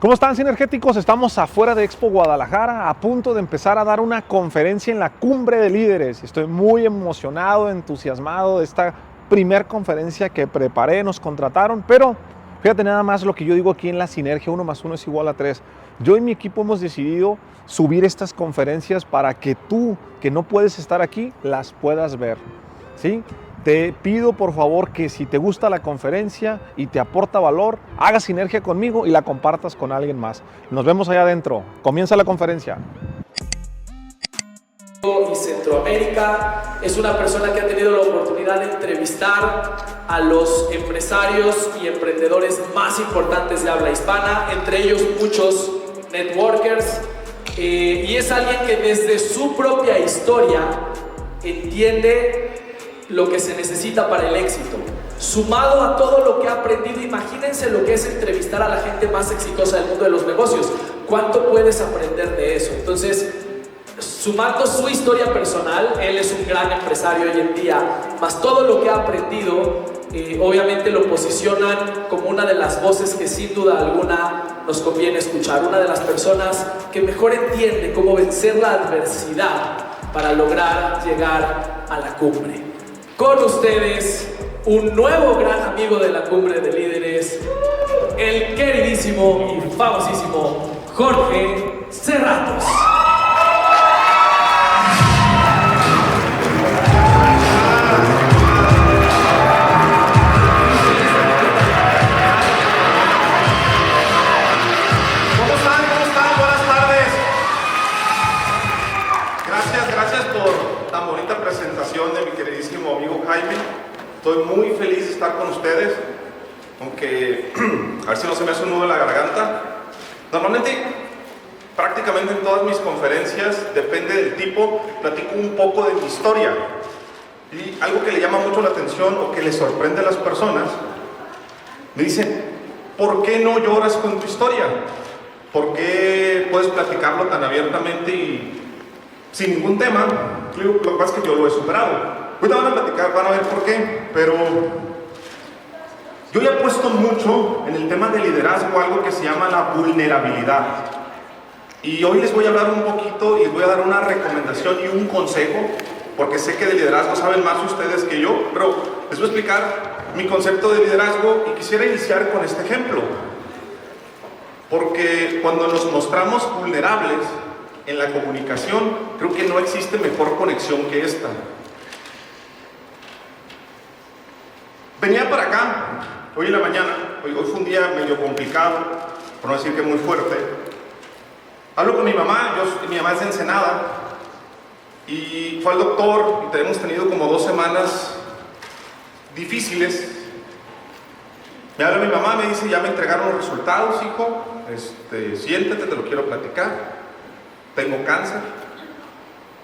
¿Cómo están, sinergéticos? Estamos afuera de Expo Guadalajara, a punto de empezar a dar una conferencia en la Cumbre de Líderes. Estoy muy emocionado, entusiasmado de esta primer conferencia que preparé, nos contrataron, pero fíjate nada más lo que yo digo aquí en la sinergia, 1 más 1 es igual a 3. Yo y mi equipo hemos decidido subir estas conferencias para que tú, que no puedes estar aquí, las puedas ver, ¿sí? Te pido por favor que si te gusta la conferencia y te aporta valor, hagas sinergia conmigo y la compartas con alguien más. Nos vemos allá adentro. Comienza la conferencia. Y Centroamérica es una persona que ha tenido la oportunidad de entrevistar a los empresarios y emprendedores más importantes de habla hispana, entre ellos muchos networkers, y es alguien que desde su propia historia entiende lo que se necesita para el éxito. Sumado a todo lo que ha aprendido, imagínense lo que es entrevistar a la gente más exitosa del mundo de los negocios. ¿Cuánto puedes aprender de eso? Entonces, sumando su historia personal, él es un gran empresario hoy en día, más todo lo que ha aprendido, obviamente lo posicionan como una de las voces que sin duda alguna nos conviene escuchar, una de las personas que mejor entiende cómo vencer la adversidad para lograr llegar a la cumbre. Con ustedes, un nuevo gran amigo de la Cumbre de Líderes, el queridísimo y famosísimo Jorge Serratos. De mi queridísimo amigo Jaime. Estoy muy feliz de estar con ustedes, aunque a ver si no se me hace un nudo en la garganta. Normalmente, prácticamente en todas mis conferencias, depende del tipo, platico un poco de mi historia. Y algo que le llama mucho la atención o que le sorprende a las personas, me dicen: ¿por qué no lloras con tu historia? ¿Por qué puedes platicarlo tan abiertamente y sin ningún tema? Lo que pasa es que yo lo he superado. Ahorita van a platicar, van a ver por qué, pero yo ya he puesto mucho en el tema de liderazgo algo que se llama la vulnerabilidad. Y hoy les voy a hablar un poquito y les voy a dar una recomendación y un consejo, porque sé que de liderazgo saben más ustedes que yo, pero les voy a explicar mi concepto de liderazgo y quisiera iniciar con este ejemplo. Porque cuando nos mostramos vulnerables en la comunicación, creo que no existe mejor conexión que esta. Venía para acá, hoy en la mañana, hoy fue un día medio complicado, por no decir que muy fuerte. Hablo con mi mamá, mi mamá es de Ensenada, y fue al doctor, y hemos tenido como 2 semanas difíciles. Me habla mi mamá, me dice: ya me entregaron los resultados, hijo, siéntate, te lo quiero platicar. Tengo cáncer,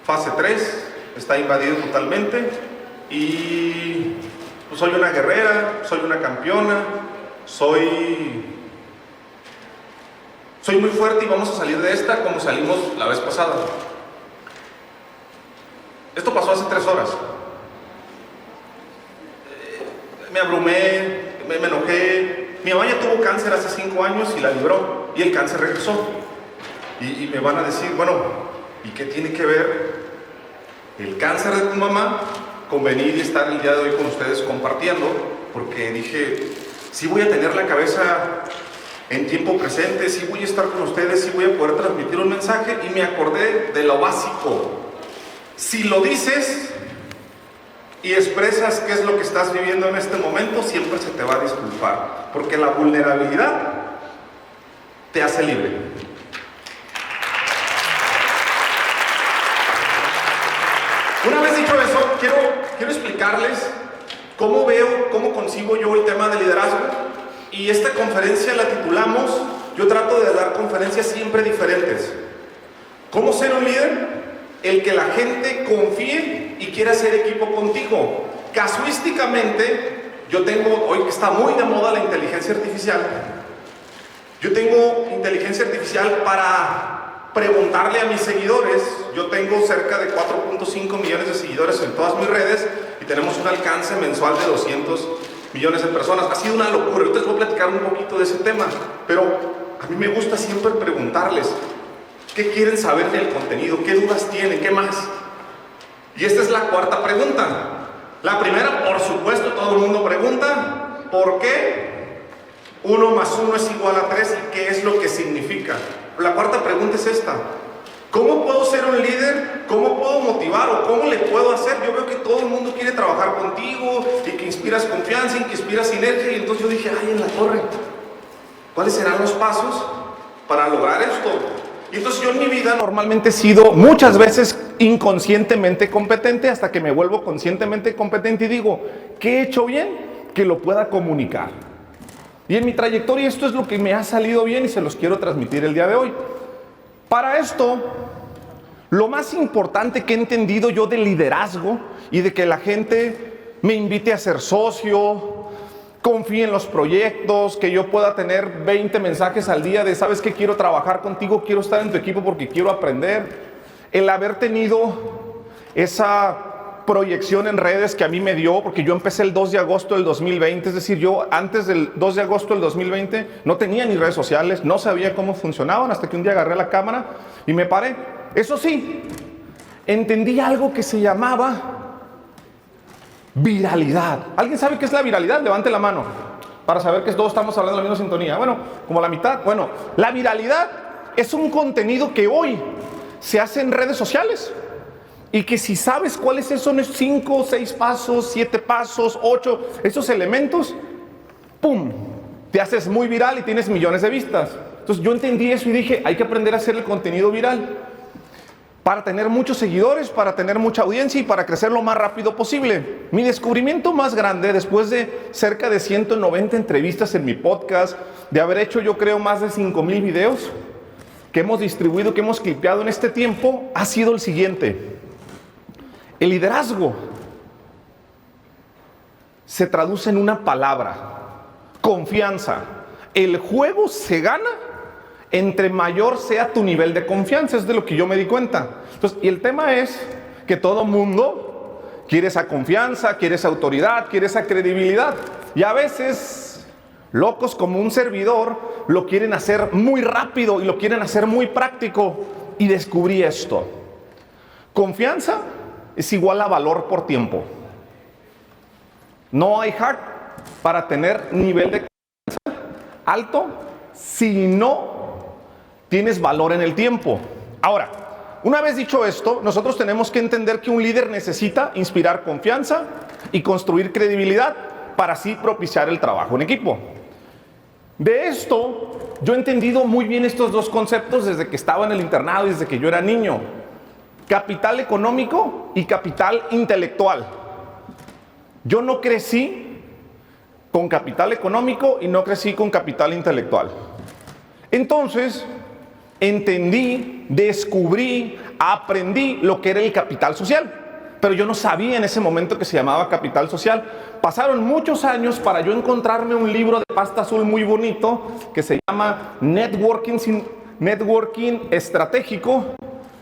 fase 3, está invadido totalmente y pues soy una guerrera, soy una campeona, soy muy fuerte y vamos a salir de esta como salimos la vez pasada. Esto pasó hace 3 horas. Me abrumé, me enojé. Mi mamá ya tuvo cáncer hace 5 años y la libró y el cáncer regresó. Y me van a decir: bueno, ¿y qué tiene que ver el cáncer de tu mamá con venir y estar el día de hoy con ustedes compartiendo? Porque dije: sí voy a tener la cabeza en tiempo presente, sí voy a estar con ustedes, sí voy a poder transmitir un mensaje. Y me acordé de lo básico: si lo dices y expresas qué es lo que estás viviendo en este momento, siempre se te va a disculpar, porque la vulnerabilidad te hace libre. Una vez dicho eso, quiero explicarles cómo concibo yo el tema de liderazgo. Y esta conferencia la titulamos, yo trato de dar conferencias siempre diferentes. ¿Cómo ser un líder? El que la gente confíe y quiera hacer equipo contigo. Casuísticamente, yo tengo, hoy que está muy de moda la inteligencia artificial, yo tengo inteligencia artificial para preguntarle a mis seguidores. Yo tengo cerca de 4.5 millones de seguidores en todas mis redes y tenemos un alcance mensual de 200 millones de personas. Ha sido una locura. Ahorita les voy a platicar un poquito de ese tema, pero a mí me gusta siempre preguntarles, ¿qué quieren saber del contenido? ¿Qué dudas tienen? ¿Qué más? Y esta es la cuarta pregunta. La primera, por supuesto, todo el mundo pregunta, ¿por qué 1 más 1 es igual a 3 y qué es lo que significa? La cuarta pregunta es esta. ¿Cómo puedo ser un líder? ¿Cómo puedo motivar? ¿O cómo le puedo hacer? Yo veo que todo el mundo quiere trabajar contigo y que inspiras confianza y que inspiras sinergia. Y entonces yo dije, ay, en la torre, ¿cuáles serán los pasos para lograr esto? Y entonces yo en mi vida normalmente he sido muchas veces inconscientemente competente hasta que me vuelvo conscientemente competente y digo, ¿qué he hecho bien? Que lo pueda comunicar. Y en mi trayectoria esto es lo que me ha salido bien y se los quiero transmitir el día de hoy. Para esto, lo más importante que he entendido yo de liderazgo y de que la gente me invite a ser socio, confíe en los proyectos, que yo pueda tener 20 mensajes al día de sabes que quiero trabajar contigo, quiero estar en tu equipo porque quiero aprender. El haber tenido esa proyección en redes que a mí me dio, porque yo empecé el 2 de agosto del 2020, es decir, yo antes del 2 de agosto del 2020 no tenía ni redes sociales, no sabía cómo funcionaban, hasta que un día agarré la cámara y me paré. Eso sí, entendí algo que se llamaba viralidad. ¿Alguien sabe qué es la viralidad? Levante la mano para saber que todos estamos hablando de la misma sintonía. Bueno, como la mitad. Bueno, la viralidad es un contenido que hoy se hace en redes sociales y que si sabes cuáles son 5, 6 pasos, 7 pasos, 8, esos elementos, ¡pum!, te haces muy viral y tienes millones de vistas. Entonces yo entendí eso y dije, hay que aprender a hacer el contenido viral para tener muchos seguidores, para tener mucha audiencia y para crecer lo más rápido posible. Mi descubrimiento más grande, después de cerca de 190 entrevistas en mi podcast, de haber hecho yo creo más de 5,000 videos que hemos distribuido, que hemos clipeado en este tiempo, ha sido el siguiente. El liderazgo se traduce en una palabra: confianza. El juego se gana entre mayor sea tu nivel de confianza, es de lo que yo me di cuenta. Entonces, y el tema es que todo mundo quiere esa confianza, quiere esa autoridad, quiere esa credibilidad. Y a veces, locos como un servidor, lo quieren hacer muy rápido y lo quieren hacer muy práctico. Y descubrí esto. Confianza es igual a valor por tiempo. No hay hack para tener nivel de confianza alto si no tienes valor en el tiempo. Ahora, una vez dicho esto, nosotros tenemos que entender que un líder necesita inspirar confianza y construir credibilidad para así propiciar el trabajo en equipo. De esto, yo he entendido muy bien estos dos conceptos desde que estaba en el internado y desde que yo era niño: capital económico y capital intelectual. Yo no crecí con capital económico y no crecí con capital intelectual. Entonces, entendí, descubrí, aprendí lo que era el capital social. Pero yo no sabía en ese momento que se llamaba capital social. Pasaron muchos años para yo encontrarme un libro de pasta azul muy bonito que se llama Networking Estratégico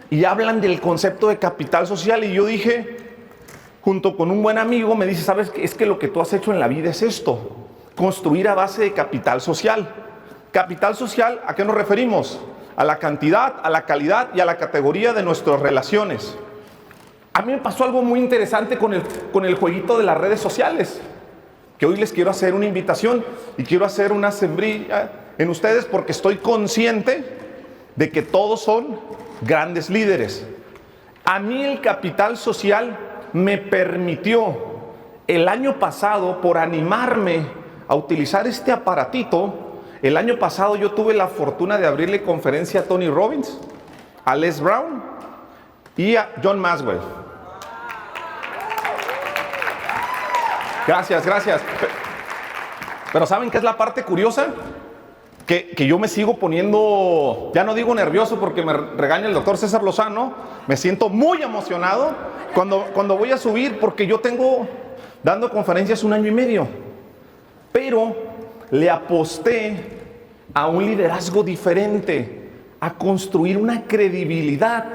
y hablan del concepto de capital social. Y yo dije, junto con un buen amigo, me dice, ¿sabes qué? Es que lo que tú has hecho en la vida es esto: construir a base de capital social. Capital social, ¿a qué nos referimos? A la cantidad, a la calidad y a la categoría de nuestras relaciones. A mí me pasó algo muy interesante con el jueguito de las redes sociales, que hoy les quiero hacer una invitación y quiero hacer una sembrilla en ustedes porque estoy consciente de que todos son grandes líderes. A mí el capital social me permitió el año pasado, por animarme a utilizar este aparatito. El año pasado yo tuve la fortuna de abrirle conferencia a Tony Robbins, a Les Brown y a John Maxwell. Gracias, gracias. Pero ¿saben qué es la parte curiosa? Que yo me sigo poniendo, ya no digo nervioso porque me regaña el doctor César Lozano, me siento muy emocionado cuando voy a subir, porque yo tengo dando conferencias 1 año y medio. Pero le aposté a un liderazgo diferente, a construir una credibilidad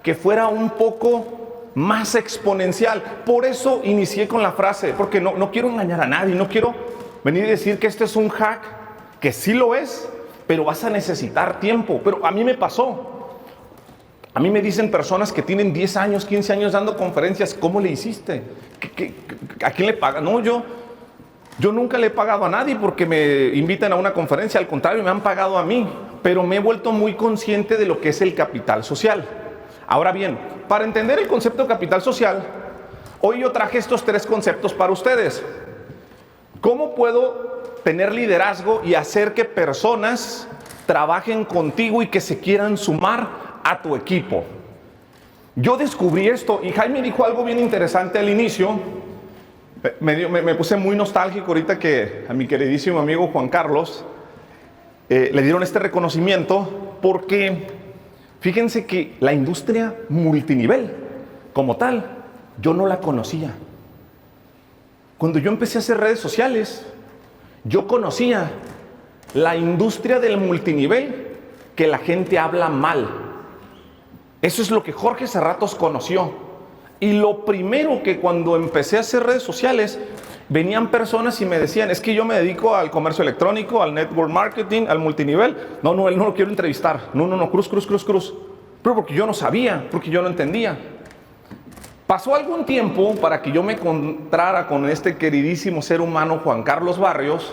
que fuera un poco más exponencial. Por eso inicié con la frase, porque no quiero engañar a nadie, no quiero venir y decir que este es un hack, que sí lo es, pero vas a necesitar tiempo. Pero a mí me pasó. A mí me dicen personas que tienen 10 años, 15 años dando conferencias, ¿cómo le hiciste? ¿A quién le pagan? No, yo nunca le he pagado a nadie porque me invitan a una conferencia, al contrario, me han pagado a mí, pero me he vuelto muy consciente de lo que es el capital social. Ahora bien, para entender el concepto de capital social, hoy yo traje estos 3 conceptos para ustedes. ¿Cómo puedo tener liderazgo y hacer que personas trabajen contigo y que se quieran sumar a tu equipo? Yo descubrí esto y Jaime dijo algo bien interesante al inicio. Me puse muy nostálgico ahorita que a mi queridísimo amigo Juan Carlos le dieron este reconocimiento, porque fíjense que la industria multinivel como tal, yo no la conocía. Cuando yo empecé a hacer redes sociales, yo conocía la industria del multinivel que la gente habla mal. Eso es lo que Jorge Serratos conoció. Y lo primero que cuando empecé a hacer redes sociales, venían personas y me decían, es que yo me dedico al comercio electrónico, al network marketing, al multinivel. No, él no lo quiero entrevistar. No, cruz. Pero porque yo no sabía, porque yo no entendía. Pasó algún tiempo para que yo me encontrara con este queridísimo ser humano, Juan Carlos Barrios,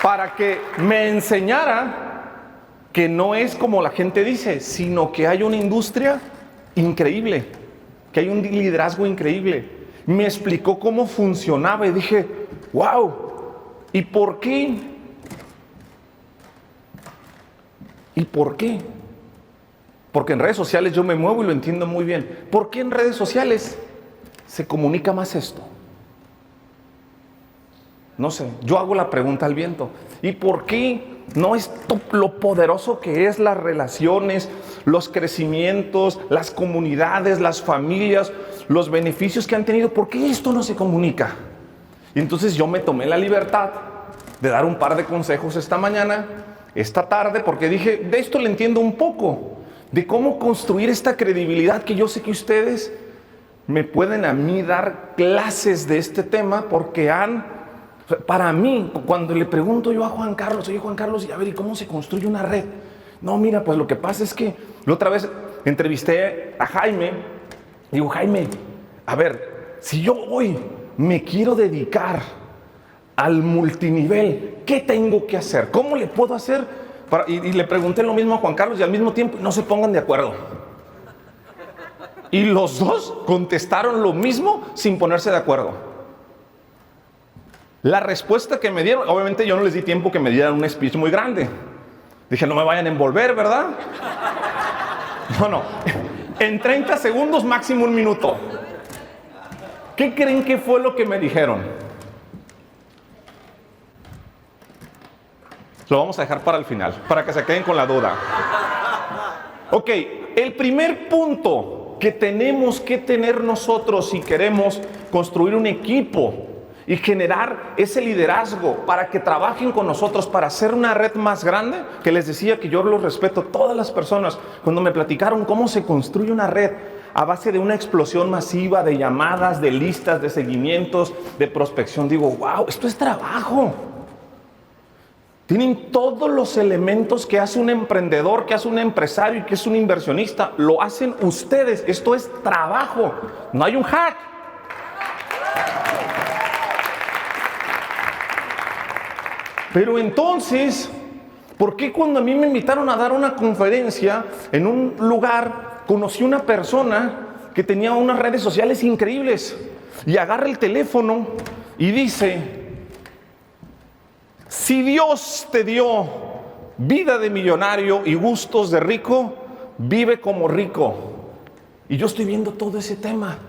para que me enseñara que no es como la gente dice, sino que hay una industria increíble, que hay un liderazgo increíble. Me explicó cómo funcionaba y dije, wow, ¿y por qué? ¿Y por qué? Porque en redes sociales yo me muevo y lo entiendo muy bien. ¿Por qué en redes sociales se comunica más esto? No sé, yo hago la pregunta al viento. ¿Y por qué no es lo poderoso que es las relaciones, los crecimientos, las comunidades, las familias, los beneficios que han tenido? ¿Por qué esto no se comunica? Y entonces yo me tomé la libertad de dar un par de consejos esta tarde, porque dije, de esto le entiendo un poco, de cómo construir esta credibilidad, que yo sé que ustedes me pueden a mí dar clases de este tema, porque para mí, cuando le pregunto yo a Juan Carlos, oye Juan Carlos, y a ver, ¿y cómo se construye una red? No, mira, pues lo que pasa es que la otra vez entrevisté a Jaime. Digo, Jaime, a ver, si yo hoy me quiero dedicar al multinivel, ¿qué tengo que hacer? ¿Cómo le puedo hacer? Y le pregunté lo mismo a Juan Carlos y al mismo tiempo no se pongan de acuerdo. Y los dos contestaron lo mismo sin ponerse de acuerdo. La respuesta que me dieron, obviamente yo no les di tiempo que me dieran un speech muy grande. Dije, no me vayan a envolver, ¿verdad? No. En 30 segundos, máximo 1 minuto. ¿Qué creen que fue lo que me dijeron? Lo vamos a dejar para el final, para que se queden con la duda. Ok, el primer punto que tenemos que tener nosotros si queremos construir un equipo y generar ese liderazgo para que trabajen con nosotros, para hacer una red más grande, que les decía que yo los respeto, todas las personas, cuando me platicaron cómo se construye una red a base de una explosión masiva de llamadas, de listas, de seguimientos, de prospección, digo, wow, esto es trabajo. Tienen todos los elementos que hace un emprendedor, que hace un empresario y que es un inversionista. Lo hacen ustedes, esto es trabajo, no hay un hack. Pero entonces, ¿por qué cuando a mí me invitaron a dar una conferencia en un lugar, conocí una persona que tenía unas redes sociales increíbles y agarra el teléfono y dice, si Dios te dio vida de millonario y gustos de rico, vive como rico? Y yo estoy viendo todo ese tema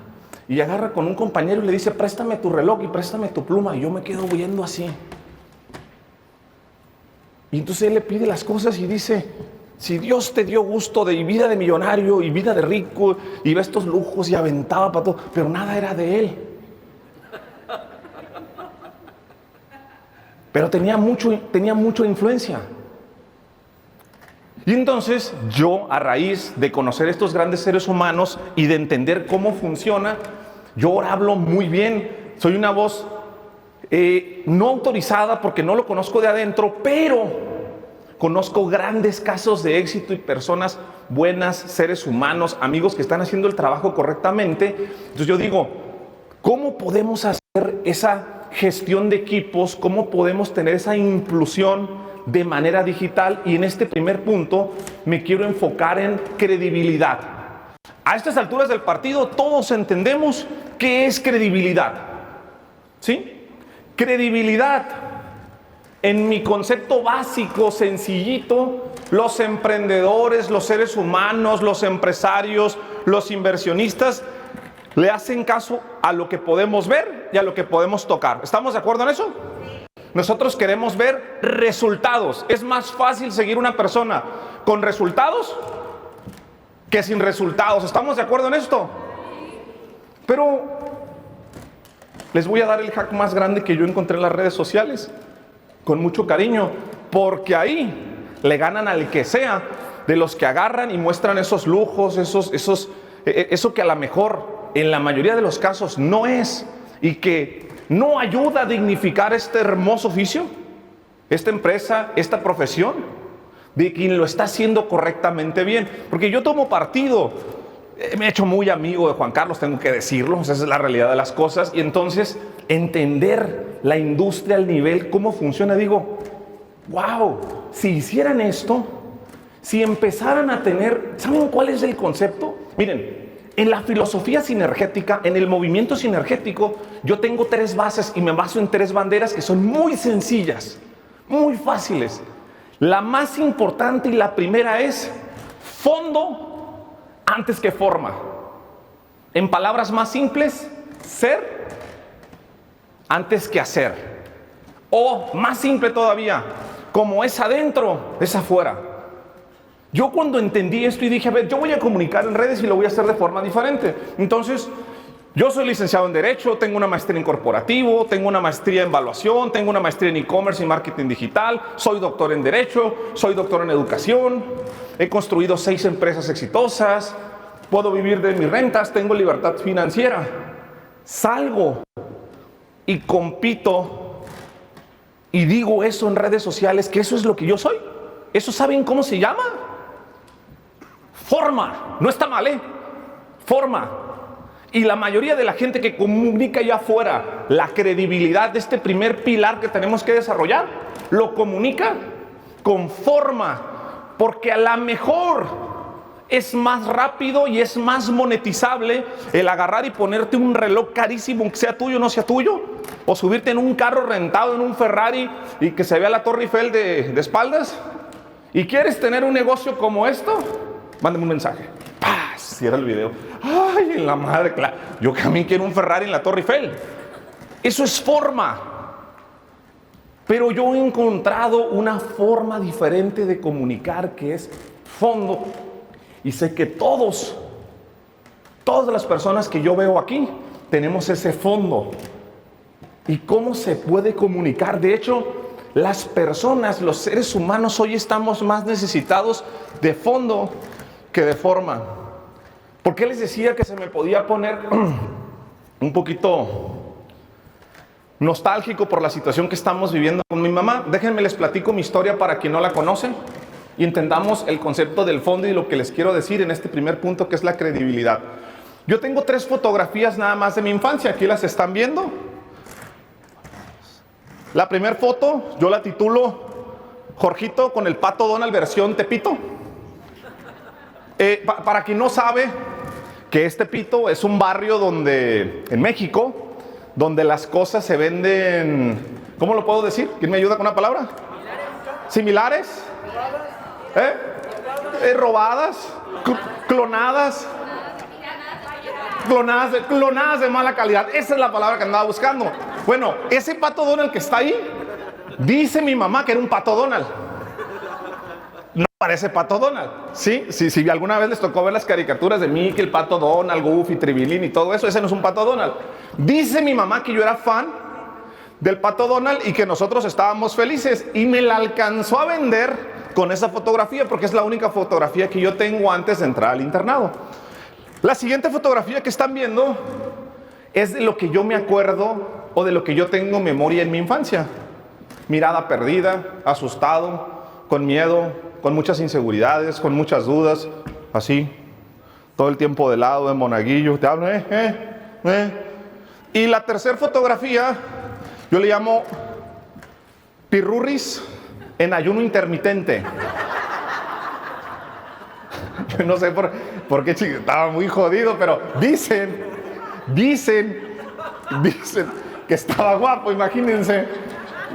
y agarra con un compañero y le dice, préstame tu reloj y préstame tu pluma, y yo me quedo viendo así. Y entonces él le pide las cosas y dice, si Dios te dio gusto de vida de millonario y vida de rico y ve estos lujos, y aventaba para todo, pero nada era de él. Pero tenía mucha influencia. Y entonces yo, a raíz de conocer estos grandes seres humanos y de entender cómo funciona, yo ahora hablo muy bien, soy una voz no autorizada porque no lo conozco de adentro, pero conozco grandes casos de éxito y personas buenas, seres humanos, amigos que están haciendo el trabajo correctamente. Entonces yo digo, ¿cómo podemos hacer esa gestión de equipos? ¿Cómo podemos tener esa inclusión de manera digital? Y en este primer punto me quiero enfocar en credibilidad. A estas alturas del partido todos entendemos qué es credibilidad, ¿sí? Credibilidad, en mi concepto básico, sencillito, los emprendedores, los seres humanos, los empresarios, los inversionistas le hacen caso a lo que podemos ver y a lo que podemos tocar. ¿Estamos de acuerdo en eso? Nosotros queremos ver resultados. Es más fácil seguir una persona con resultados que sin resultados. ¿Estamos de acuerdo en esto? Pero les voy a dar el hack más grande que yo encontré en las redes sociales, con mucho cariño, porque ahí le ganan al que sea, de los que agarran y muestran esos lujos, eso que a lo mejor en la mayoría de los casos no es, y que no ayuda a dignificar este hermoso oficio, esta empresa, esta profesión, de quien lo está haciendo correctamente bien. Porque yo tomo partido. Me he hecho muy amigo de Juan Carlos, tengo que decirlo, esa es la realidad de las cosas. Y entonces entender la industria al nivel, cómo funciona, digo, wow, si hicieran esto, si empezaran a tener, ¿saben cuál es el concepto? Miren, en la filosofía sinergética, en el movimiento sinergético, yo tengo 3 bases y me baso en 3 banderas que son muy sencillas, muy fáciles. La más importante y la primera es fondo antes que forma. En palabras más simples, ser antes que hacer. O más simple todavía, como es adentro, es afuera. Yo cuando entendí esto y dije, a ver, yo voy a comunicar en redes y lo voy a hacer de forma diferente. Entonces, yo soy licenciado en Derecho, tengo una maestría en corporativo, tengo una maestría en evaluación, tengo una maestría en e-commerce y marketing digital, soy doctor en Derecho, soy doctor en Educación, he construido 6 empresas exitosas, puedo vivir de mis rentas, tengo libertad financiera. Salgo y compito y digo eso en redes sociales, que eso es lo que yo soy. ¿Eso saben cómo se llama? Forma. No está mal, ¿eh? Forma. Y la mayoría de la gente que comunica allá afuera la credibilidad de este primer pilar que tenemos que desarrollar, lo comunica con forma, porque a lo mejor es más rápido y es más monetizable el agarrar y ponerte un reloj carísimo, que sea tuyo o no sea tuyo, o subirte en un carro rentado, en un Ferrari, y que se vea la Torre Eiffel de espaldas. ¿Y quieres tener un negocio como esto? Mándame un mensaje. ¡Pah! Cierra el video. ¡Ay, en la madre! Claro. Yo también quiero un Ferrari en la Torre Eiffel. Eso es forma. Pero yo he encontrado una forma diferente de comunicar que es fondo. Y sé que todas las personas que yo veo aquí, tenemos ese fondo. ¿Y cómo se puede comunicar? De hecho, las personas, los seres humanos, hoy estamos más necesitados de fondo que de forma. ¿Por qué les decía que se me podía poner un poquito nostálgico por la situación que estamos viviendo con mi mamá? Déjenme les platico mi historia para quien no la conoce y entendamos el concepto del fondo y lo que les quiero decir en este primer punto, que es la credibilidad. Yo tengo 3 fotografías nada más de mi infancia, aquí las están viendo. La primera foto, yo la titulo Jorgito con el Pato Donald versión Tepito. Para quien no sabe, que Tepito es un barrio en México, donde las cosas se venden, ¿cómo lo puedo decir? ¿Quién me ayuda con una palabra? ¿Similares? Robadas, clonadas de mala calidad. Esa es la palabra que andaba buscando. Bueno, ese Pato Donald que está ahí, dice mi mamá que era un Pato Donald. No parece Pato Donald. Sí, si alguna vez les tocó ver las caricaturas de Mickey, el Pato Donald, Goofy, Tribilín y todo eso, ese no es un Pato Donald. Dice mi mamá que yo era fan del Pato Donald y que nosotros estábamos felices, y me la alcanzó a vender con esa fotografía, porque es la única fotografía que yo tengo antes de entrar al internado. La siguiente fotografía que están viendo es de lo que yo me acuerdo o de lo que yo tengo memoria en mi infancia. Mirada perdida, asustado, con miedo, con muchas inseguridades, con muchas dudas, así, todo el tiempo de lado, de monaguillo, te hablo, Y la tercera fotografía, yo le llamo pirurris en ayuno intermitente. Yo no sé por qué estaba muy jodido, pero dicen que estaba guapo, imagínense.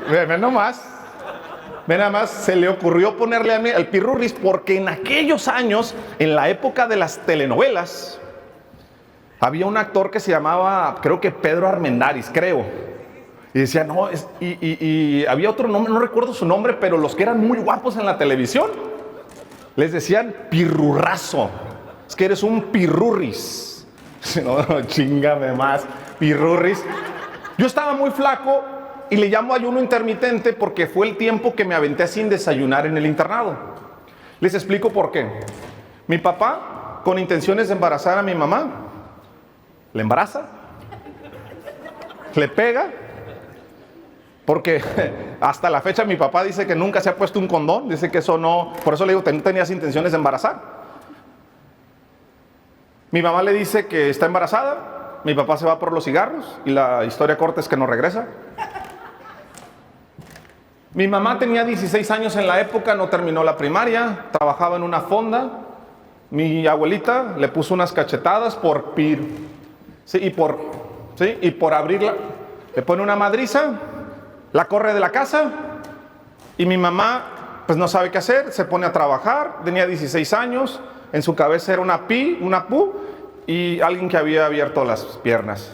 Ven nomás, se le ocurrió ponerle a mí el pirurris porque en aquellos años, en la época de las telenovelas, había un actor que se llamaba, creo que Pedro Armendáriz, creo. Y decía, no, y había otro nombre, no recuerdo su nombre, pero los que eran muy guapos en la televisión, les decían pirurrazo. Es que eres un pirurris. No, chingame más, pirurris. Yo estaba muy flaco y le llamo ayuno intermitente porque fue el tiempo que me aventé sin desayunar en el internado. Les explico por qué. Mi papá, con intenciones de embarazar a mi mamá, le embaraza, le pega, porque hasta la fecha mi papá dice que nunca se ha puesto un condón, dice que eso no, por eso le digo, no tenías intenciones de embarazar. Mi mamá le dice que está embarazada, mi papá se va por los cigarros y la historia corta es que no regresa. Mi mamá tenía 16 años en la época, no terminó la primaria, trabajaba en una fonda. Mi abuelita le puso unas cachetadas y por abrirla, le pone una madriza, la corre de la casa y mi mamá pues no sabe qué hacer, se pone a trabajar, tenía 16 años, en su cabeza era una pu y alguien que había abierto las piernas.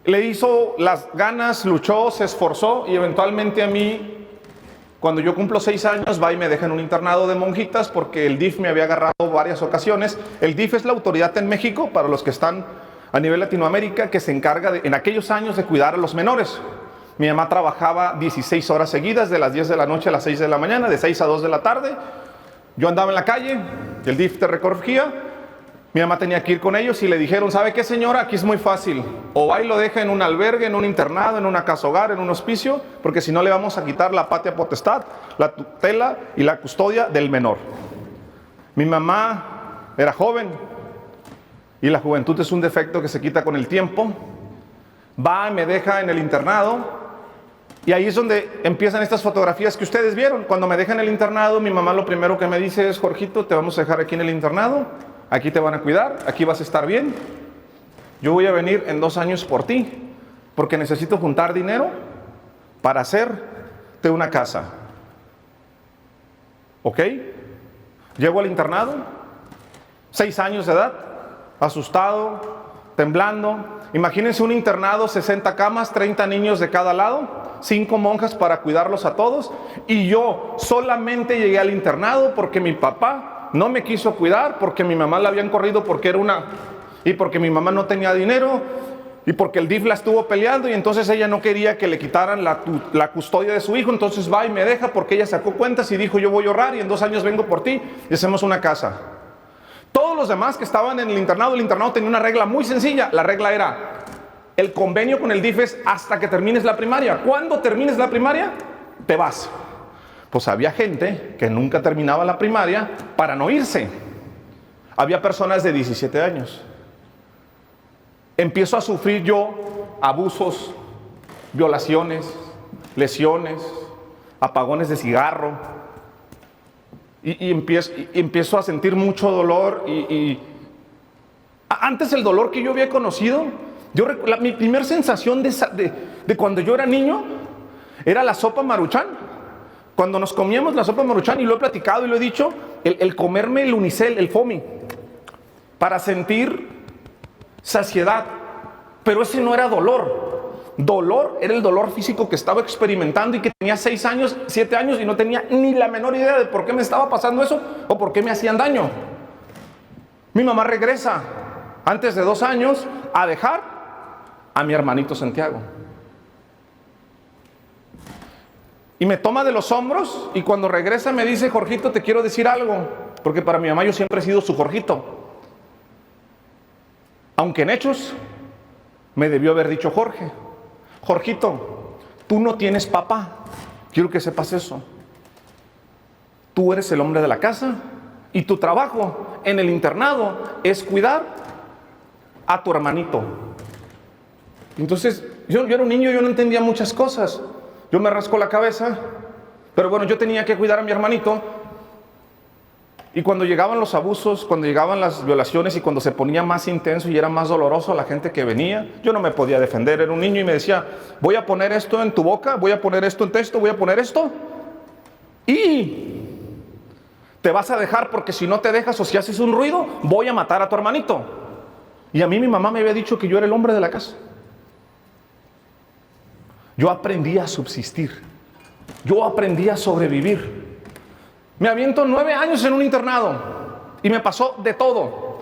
Le hizo las ganas, luchó, se esforzó y eventualmente a mí, cuando yo cumplo 6 años, va y me deja en un internado de monjitas porque el DIF me había agarrado varias ocasiones. El DIF es la autoridad en México, para los que están a nivel Latinoamérica, que se encarga en aquellos años de cuidar a los menores. Mi mamá trabajaba 16 horas seguidas, de las 10 de la noche a las 6 de la mañana, de 6 a 2 de la tarde. Yo andaba en la calle, el DIF te recogía. Mi mamá tenía que ir con ellos y le dijeron, ¿sabe qué, señora? Aquí es muy fácil. O va y lo deja en un albergue, en un internado, en una casa hogar, en un hospicio, porque si no le vamos a quitar la patria potestad, la tutela y la custodia del menor. Mi mamá era joven y la juventud es un defecto que se quita con el tiempo. Va y me deja en el internado y ahí es donde empiezan estas fotografías que ustedes vieron. Cuando me deja en el internado, mi mamá lo primero que me dice es, Jorgito, te vamos a dejar aquí en el internado. Aquí te van a cuidar, aquí vas a estar bien. Yo voy a venir en 2 años por ti, porque necesito juntar dinero para hacerte una casa. ¿Ok? Llego al internado, 6 años de edad, asustado, temblando. Imagínense un internado, 60 camas, 30 niños de cada lado, 5 monjas para cuidarlos a todos. Y yo solamente llegué al internado porque mi papá no me quiso cuidar, porque mi mamá la habían corrido porque y porque mi mamá no tenía dinero, y porque el DIF la estuvo peleando, y entonces ella no quería que le quitaran la custodia de su hijo. Entonces va y me deja porque ella sacó cuentas y dijo, yo voy a ahorrar y en 2 años vengo por ti y hacemos una casa. Todos los demás que estaban en el internado tenía una regla muy sencilla. La regla era, el convenio con el DIF es hasta que termines la primaria. Cuando termines la primaria, te vas. Pues había gente que nunca terminaba la primaria para no irse. Había personas de 17 años. Empiezo a sufrir yo abusos, violaciones, lesiones, apagones de cigarro. Y empiezo a sentir mucho dolor. Antes el dolor que yo había conocido, mi primer sensación de cuando yo era niño era la sopa Maruchan. Cuando nos comíamos la sopa Maruchan, y lo he platicado y lo he dicho, el comerme el unicel, el fomi, para sentir saciedad. Pero ese no era dolor. Dolor era el dolor físico que estaba experimentando y que tenía 6 años, 7 años y no tenía ni la menor idea de por qué me estaba pasando eso o por qué me hacían daño. Mi mamá regresa antes de 2 años a dejar a mi hermanito Santiago. Y me toma de los hombros y cuando regresa me dice, Jorgito, te quiero decir algo. Porque para mi mamá yo siempre he sido su Jorgito. Aunque en hechos me debió haber dicho Jorge: Jorgito, tú no tienes papá, quiero que sepas eso. Tú eres el hombre de la casa y tu trabajo en el internado es cuidar a tu hermanito. Entonces, yo era un niño, yo no entendía muchas cosas. Yo me rasco la cabeza, pero bueno, yo tenía que cuidar a mi hermanito. Y cuando llegaban los abusos, cuando llegaban las violaciones y cuando se ponía más intenso y era más doloroso a la gente que venía, yo no me podía defender. Era un niño y me decía: voy a poner esto en tu boca, voy a poner esto en texto, voy a poner esto. Y te vas a dejar, porque si no te dejas o si haces un ruido, voy a matar a tu hermanito. Y a mí mi mamá me había dicho que yo era el hombre de la casa. Yo aprendí a subsistir. Yo aprendí a sobrevivir. Me aviento 9 años en un internado y me pasó de todo.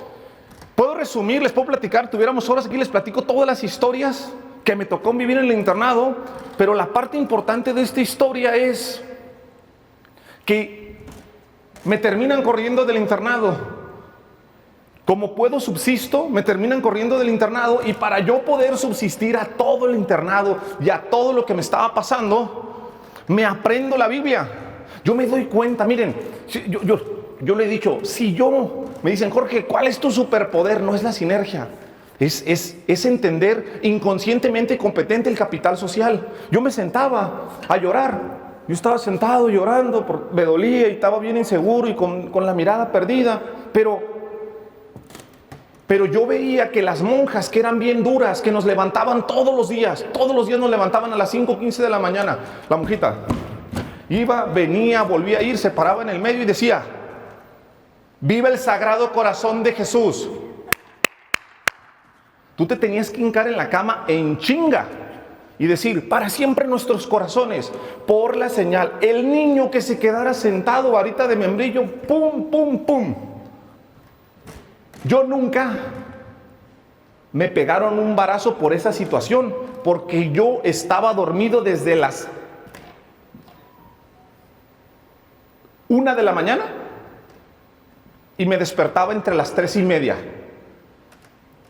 Puedo resumir, les puedo platicar, tuviéramos horas aquí, les platico todas las historias que me tocó vivir en el internado, pero la parte importante de esta historia es que me terminan corriendo del internado. Como puedo subsisto, me terminan corriendo del internado, y para yo poder subsistir a todo el internado y a todo lo que me estaba pasando, me aprendo la Biblia. Yo me doy cuenta, miren, yo le he dicho, me dicen: Jorge, ¿cuál es tu superpoder? No es la sinergia, es entender inconscientemente y competente el capital social. Yo me sentaba a llorar, yo estaba sentado llorando, me dolía y estaba bien inseguro y con la mirada perdida, pero yo veía que las monjas, que eran bien duras, que nos levantaban todos los días nos levantaban a las 5:15 de la mañana, la monjita iba, venía, volvía a ir, se paraba en el medio y decía: viva el Sagrado Corazón de Jesús. Tú te tenías que hincar en la cama en chinga y decir: para siempre nuestros corazones, por la señal. El niño que se quedara sentado, varita de membrillo, pum, pum, pum. Yo nunca me pegaron un barazo por esa situación, porque yo estaba dormido desde las 1 de la mañana y me despertaba entre las 3:30.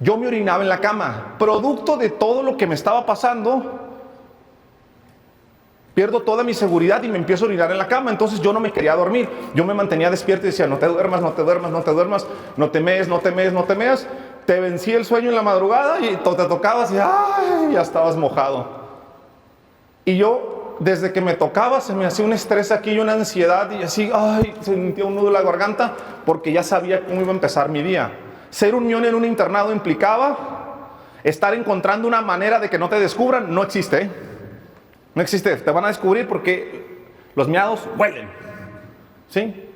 Yo me orinaba en la cama, producto de todo lo que me estaba pasando. Pierdo toda mi seguridad y me empiezo a orinar en la cama. Entonces yo no me quería dormir, yo me mantenía despierto y decía: no te duermas, no te duermas, no te duermas, no te mees, no te mees, no te meas. Te vencía el sueño en la madrugada y te tocabas y ¡ay! Ya estabas mojado. Y yo, desde que me tocaba, se me hacía un estrés aquí y una ansiedad, y así, ¡ay! Sentía un nudo en la garganta, porque ya sabía cómo iba a empezar mi día. Ser un ñoño en un internado implicaba estar encontrando una manera de que no te descubran. No existe, ¿eh? No existe, te van a descubrir porque los miados huelen, ¿sí?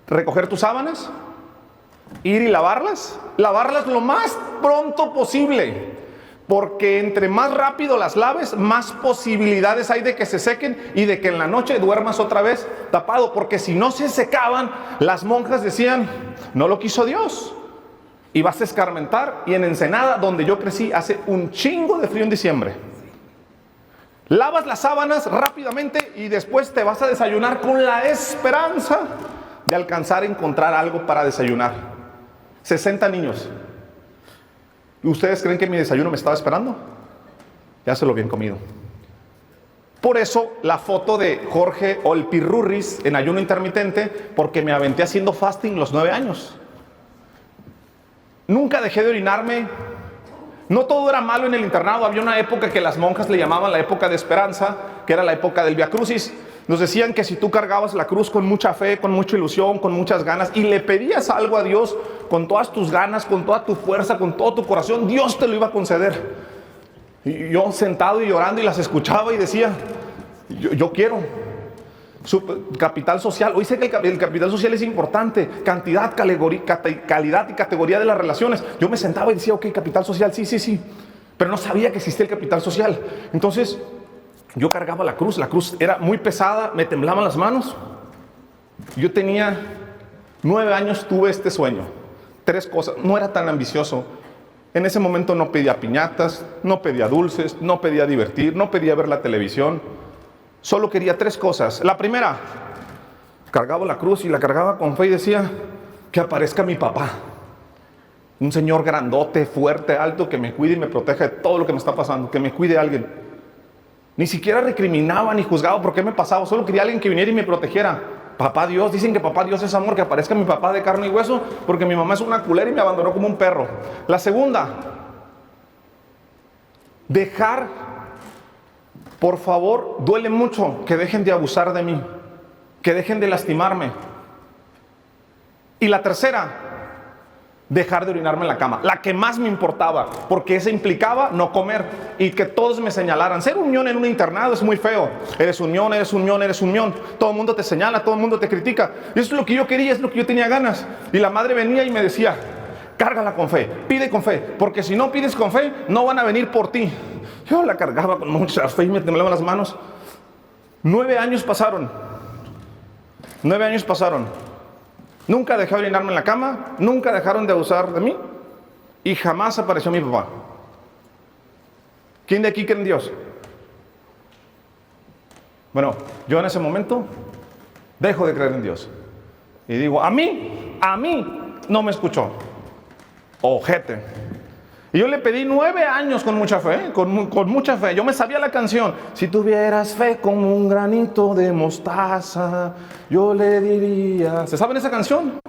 Recoger tus sábanas, ir y lavarlas lo más pronto posible, porque entre más rápido las laves, más posibilidades hay de que se sequen y de que en la noche duermas otra vez tapado, porque si no se secaban, las monjas decían: no lo quiso Dios, y vas a escarmentar. Y en Ensenada, donde yo crecí, hace un chingo de frío en diciembre. Lavas las sábanas rápidamente y después te vas a desayunar con la esperanza de alcanzar a encontrar algo para desayunar. 60 niños. ¿Ustedes creen que mi desayuno me estaba esperando? Ya se lo habían comido. Por eso la foto de Jorge o el Pirurris en ayuno intermitente, porque me aventé haciendo fasting los 9 años. Nunca dejé de orinarme. No todo era malo en el internado. Había una época que las monjas le llamaban la época de esperanza, que era la época del Via Crucis. Nos decían que si tú cargabas la cruz con mucha fe, con mucha ilusión, con muchas ganas, y le pedías algo a Dios con todas tus ganas, con toda tu fuerza, con todo tu corazón, Dios te lo iba a conceder. Y yo sentado y llorando y las escuchaba y decía: yo quiero capital social. Hoy sé que el capital social es importante, cantidad, calidad y categoría de las relaciones. Yo me sentaba y decía: ok, capital social, sí, pero no sabía que existía el capital social. Entonces yo cargaba la cruz era muy pesada, me temblaban las manos. Yo tenía 9 años, tuve este sueño, 3 cosas, no era tan ambicioso. En ese momento no pedía piñatas, no pedía dulces, no pedía divertir, no pedía ver la televisión. Solo quería 3 cosas. La primera, cargaba la cruz y la cargaba con fe y decía: que aparezca mi papá. Un Señor grandote, fuerte, alto, que me cuide y me proteja de todo lo que me está pasando, que me cuide alguien. Ni siquiera recriminaba ni juzgaba por qué me pasaba, solo quería alguien que viniera y me protegiera. Papá Dios, dicen que papá Dios es amor, que aparezca mi papá de carne y hueso, porque mi mamá es una culera y me abandonó como un perro. La segunda, dejar, por favor, duele mucho que dejen de abusar de mí, que dejen de lastimarme. Y la tercera, dejar de orinarme en la cama, la que más me importaba, porque esa implicaba no comer y que todos me señalaran. Ser un ñón en un internado es muy feo. Eres un ñón, eres un ñón, eres un ñón. Todo el mundo te señala, todo el mundo te critica. Y eso es lo que yo quería, es lo que yo tenía ganas. Y la madre venía y me decía, cárgala con fe, pide con fe, porque si no pides con fe, no van a venir por ti. Yo la cargaba con mucha fe y me temblaban las manos. 9 años pasaron. 9 años pasaron. Nunca dejé de orinarme en la cama, nunca dejaron de abusar de mí y jamás apareció mi papá. ¿Quién de aquí cree en Dios? Bueno, yo en ese momento dejo de creer en Dios y digo, a mí no me escuchó. Ojete. Y yo le pedí 9 años con mucha fe, con mucha fe. Yo me sabía la canción. Si tuvieras fe como un granito de mostaza, yo le diría... ¿Se saben esa canción?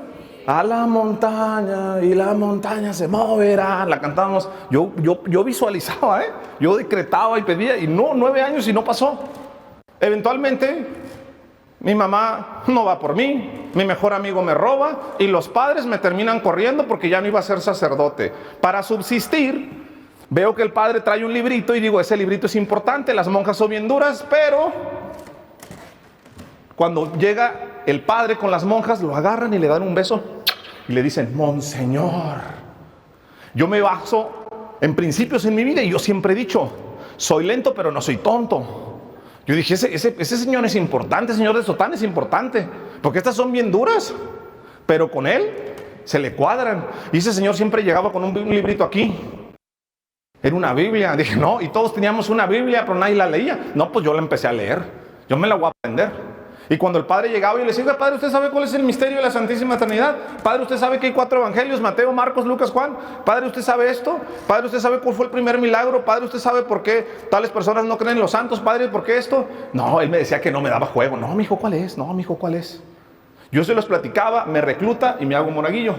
A la montaña y la montaña se moverá. La cantábamos. Yo visualizaba, yo decretaba y pedía. Y no, 9 años y no pasó. Eventualmente, mi mamá no va por mí. Mi mejor amigo me roba y los padres me terminan corriendo porque ya no iba a ser sacerdote. Para subsistir, veo que el padre trae un librito y digo, ese librito es importante, las monjas son bien duras, pero cuando llega el padre con las monjas, lo agarran y le dan un beso y le dicen, Monseñor. Yo me baso en principios en mi vida y yo siempre he dicho, soy lento pero no soy tonto. Yo dije, ese señor es importante, señor de Sotán es importante, porque estas son bien duras, pero con él se le cuadran. Y ese señor siempre llegaba con un librito aquí, era una Biblia. Dije, no, y todos teníamos una Biblia, pero nadie la leía. No, pues yo la empecé a leer, yo me la voy a aprender. Y cuando el padre llegaba, yo le decía, padre, ¿usted sabe cuál es el misterio de la Santísima Trinidad? Padre, ¿usted sabe que hay 4 evangelios? Mateo, Marcos, Lucas, Juan. Padre, ¿usted sabe esto? Padre, ¿usted sabe cuál fue el primer milagro? Padre, ¿usted sabe por qué tales personas no creen en los santos? Padre, ¿por qué esto? No, él me decía que no me daba juego. No, mijo, ¿cuál es? No, mijo, ¿cuál es? Yo se los platicaba, me recluta y me hago monaguillo.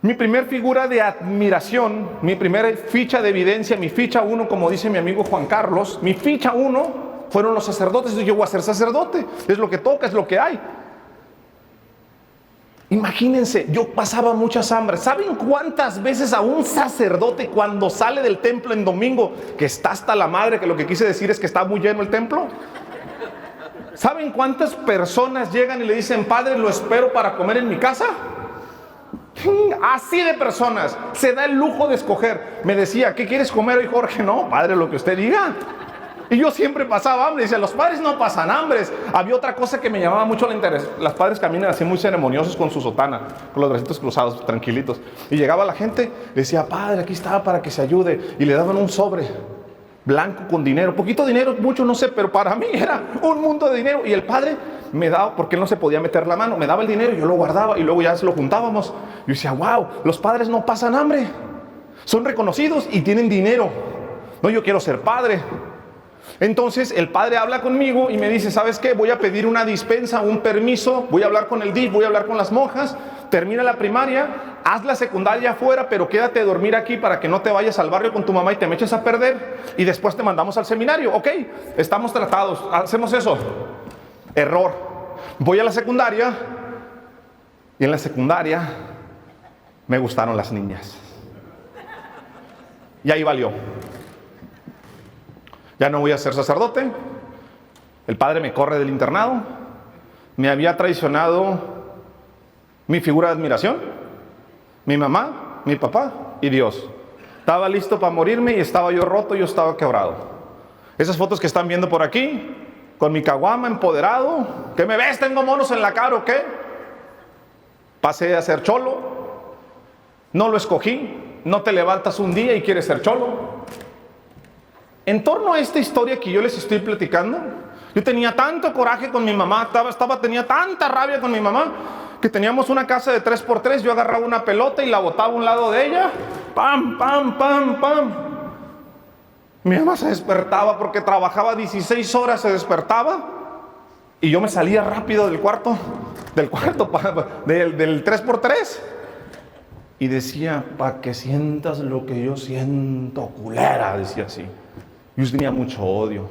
Mi primer figura de admiración, mi primera ficha de evidencia, mi ficha 1, como dice mi amigo Juan Carlos, mi ficha 1 fueron los sacerdotes. Yo voy a ser sacerdote, es lo que toca, es lo que hay. Imagínense, yo pasaba muchas hambres. ¿Saben cuántas veces a un sacerdote cuando sale del templo en domingo, que está hasta la madre, que lo que quise decir es que está muy lleno el templo? ¿Saben cuántas personas llegan y le dicen, padre, lo espero para comer en mi casa? Así de personas, se da el lujo de escoger. Me decía, ¿qué quieres comer hoy, Jorge? No, padre, lo que usted diga. Y yo siempre pasaba hambre. Dice, los padres no pasan hambres. Había otra cosa que me llamaba mucho la interés. Los padres caminan así muy ceremoniosos con su sotana, con los bracitos cruzados, tranquilitos. Y llegaba la gente, le decía, padre, aquí está para que se ayude. Y le daban un sobre blanco con dinero. Poquito dinero, mucho, no sé, pero para mí era un mundo de dinero. Y el padre me daba, porque él no se podía meter la mano, me daba el dinero y yo lo guardaba y luego ya se lo juntábamos. Yo decía, wow, los padres no pasan hambre. Son reconocidos y tienen dinero. No, yo quiero ser padre. Entonces el padre habla conmigo y me dice, ¿sabes qué? Voy a pedir una dispensa, un permiso, voy a hablar con el DIF, voy a hablar con las monjas, termina la primaria, haz la secundaria afuera, pero quédate a dormir aquí para que no te vayas al barrio con tu mamá y te me eches a perder y después te mandamos al seminario. Ok, estamos tratados, hacemos eso. Error. Voy a la secundaria y en la secundaria me gustaron las niñas. Y ahí valió. Ya no voy a ser sacerdote. El padre me corre del internado. Me había traicionado mi figura de admiración, mi mamá, mi papá y Dios. Estaba listo para morirme y estaba yo roto, yo estaba quebrado. Esas fotos que están viendo por aquí, con mi caguama empoderado. ¿Qué me ves? ¿Tengo monos en la cara o qué? Pasé a ser cholo. No lo escogí. No te levantas un día y quieres ser cholo. En torno a esta historia que yo les estoy platicando, yo tenía tanto coraje con mi mamá, tenía tanta rabia con mi mamá, que teníamos una casa de 3x3, yo agarraba una pelota y la botaba a un lado de ella. ¡Pam, pam, pam, pam! Mi mamá se despertaba porque trabajaba 16 horas, se despertaba. Y yo me salía rápido del cuarto, del 3x3. Y decía, para que sientas lo que yo siento, culera, decía así. Yo tenía mucho odio.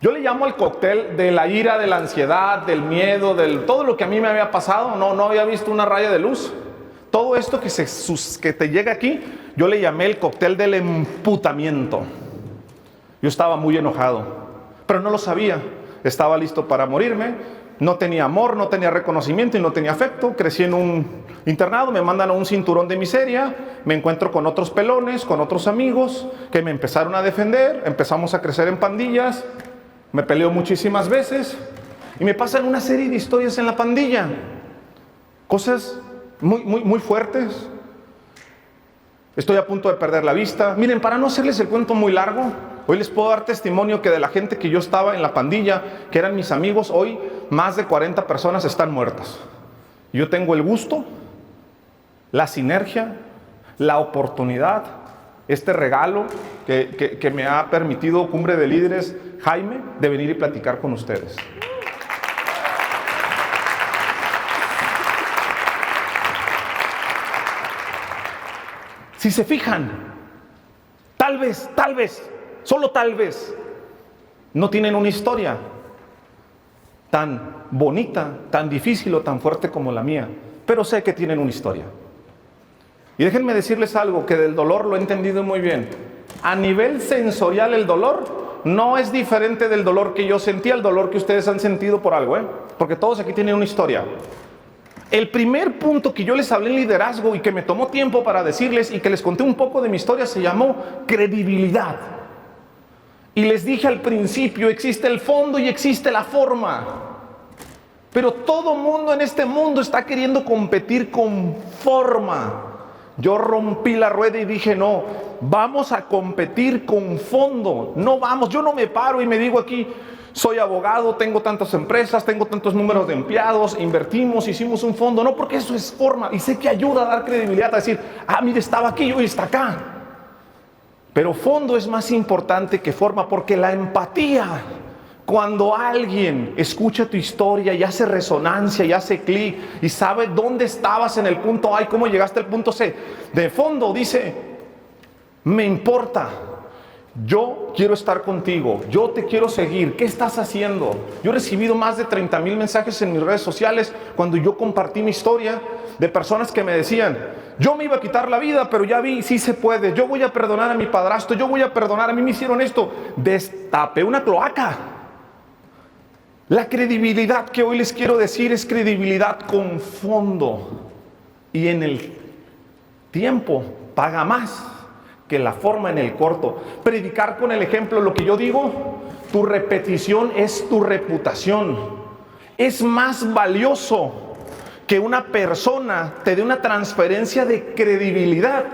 Yo le llamo al cóctel de la ira, de la ansiedad, del miedo, del todo lo que a mí me había pasado. No había visto una raya de luz. Todo esto que te llega aquí, yo le llamé el cóctel del emputamiento. Yo estaba muy enojado, pero no lo sabía. Estaba listo para morirme. No tenía amor, no tenía reconocimiento y no tenía afecto. Crecí en un internado, me mandan a un cinturón de miseria. Me encuentro con otros pelones, con otros amigos que me empezaron a defender. Empezamos a crecer en pandillas. Me peleo muchísimas veces y me pasan una serie de historias en la pandilla. Cosas muy fuertes. Estoy a punto de perder la vista. Miren, para no hacerles el cuento muy largo, hoy les puedo dar testimonio que de la gente que yo estaba en la pandilla, que eran mis amigos, hoy más de 40 personas están muertas. Yo tengo el gusto, la sinergia, la oportunidad, este regalo que me ha permitido Cumbre de Líderes, Jaime, de venir y platicar con ustedes. Si se fijan, tal vez, solo tal vez, no tienen una historia tan bonita, tan difícil o tan fuerte como la mía, pero sé que tienen una historia. Y déjenme decirles algo, que del dolor lo he entendido muy bien. A nivel sensorial, el dolor no es diferente del dolor que yo sentí al dolor que ustedes han sentido por algo, porque todos aquí tienen una historia. El primer punto que yo les hablé en liderazgo y que me tomó tiempo para decirles y que les conté un poco de mi historia se llamó credibilidad. Y les dije al principio, existe el fondo y existe la forma. Pero todo mundo en este mundo está queriendo competir con forma. Yo rompí la rueda y dije, no, vamos a competir con fondo. No vamos, yo no me paro y me digo aquí, soy abogado, tengo tantas empresas, tengo tantos números de empleados, invertimos, hicimos un fondo. No, porque eso es forma y sé que ayuda a dar credibilidad, a decir, mire, estaba aquí y hoy está acá. Pero fondo es más importante que forma, porque la empatía, cuando alguien escucha tu historia y hace resonancia y hace clic y sabe dónde estabas en el punto A y cómo llegaste al punto C, de fondo dice, me importa. Yo quiero estar contigo, yo te quiero seguir, ¿qué estás haciendo? Yo he recibido más de 30,000 mensajes en mis redes sociales cuando yo compartí mi historia, de personas que me decían, yo me iba a quitar la vida, pero ya vi, sí se puede, yo voy a perdonar a mi padrastro, yo voy a perdonar, a mí me hicieron esto, destapé una cloaca. La credibilidad que hoy les quiero decir es credibilidad con fondo, y en el tiempo paga más que la forma en el corto. Predicar con el ejemplo, lo que yo digo, tu repetición es tu reputación. Es más valioso que una persona te dé una transferencia de credibilidad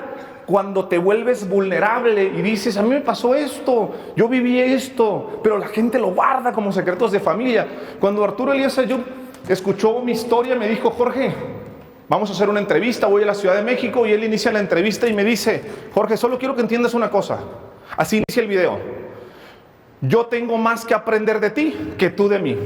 cuando te vuelves vulnerable y dices, a mí me pasó esto, yo viví esto, pero la gente lo guarda como secretos de familia. Cuando Arturo Elías Ayub escuchó mi historia, me dijo, Jorge, vamos a hacer una entrevista, voy a la Ciudad de México, y él inicia la entrevista y me dice, Jorge, solo quiero que entiendas una cosa. Así inicia el video. Yo tengo más que aprender de ti que tú de mí.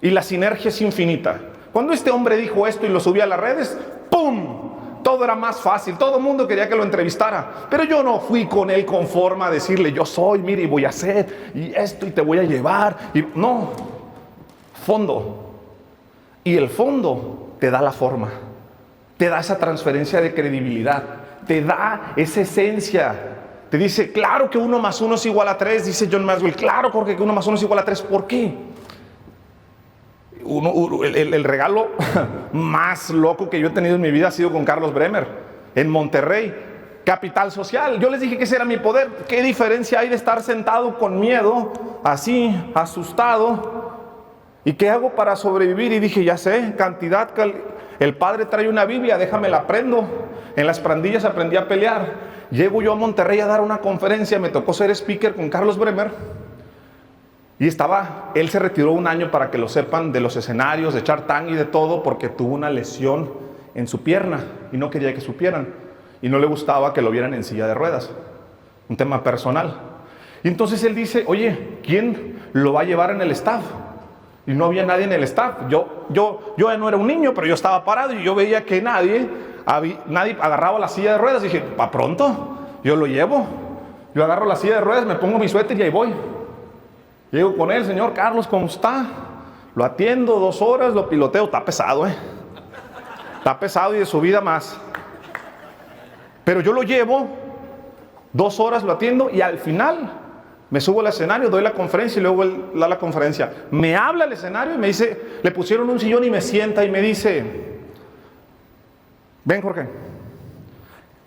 Y la sinergia es infinita. Cuando este hombre dijo esto y lo subí a las redes, ¡pum! Todo era más fácil, todo el mundo quería que lo entrevistara. Pero yo no fui con él con forma a decirle, yo soy, mire, y voy a hacer, y esto, y te voy a llevar. Y no, fondo. Y el fondo te da la forma, te da esa transferencia de credibilidad, te da esa esencia, te dice, claro que 1 más 1 es igual a 3, dice John Maxwell, claro Jorge que 1 más 1 es igual a 3, ¿por qué? El regalo más loco que yo he tenido en mi vida ha sido con Carlos Bremer, en Monterrey, capital social. Yo les dije que ese era mi poder. ¿Qué diferencia hay de estar sentado con miedo, así, asustado? ¿Y qué hago para sobrevivir? Y dije, ya sé, el padre trae una Biblia, déjame la aprendo. En las pandillas aprendí a pelear. Llego yo a Monterrey a dar una conferencia, me tocó ser speaker con Carlos Bremer. Y él se retiró un año, para que lo sepan, de los escenarios, de echar tang y de todo, porque tuvo una lesión en su pierna y no quería que supieran. Y no le gustaba que lo vieran en silla de ruedas. Un tema personal. Y entonces él dice, oye, ¿quién lo va a llevar en el staff? Y no había nadie en el staff. Yo ya no era un niño, pero yo estaba parado y yo veía que nadie agarraba la silla de ruedas. Dije, ¿pa' pronto? Yo lo llevo. Yo agarro la silla de ruedas, me pongo mi suéter y ahí voy. Llego con él, señor Carlos, ¿cómo está? Lo atiendo 2 horas, lo piloteo. Está pesado, Está pesado y de subida más. Pero yo lo llevo, 2 horas lo atiendo y al final me subo al escenario, doy la conferencia y luego él da la conferencia. Me habla al escenario y me dice, le pusieron un sillón y me sienta y me dice, ven Jorge,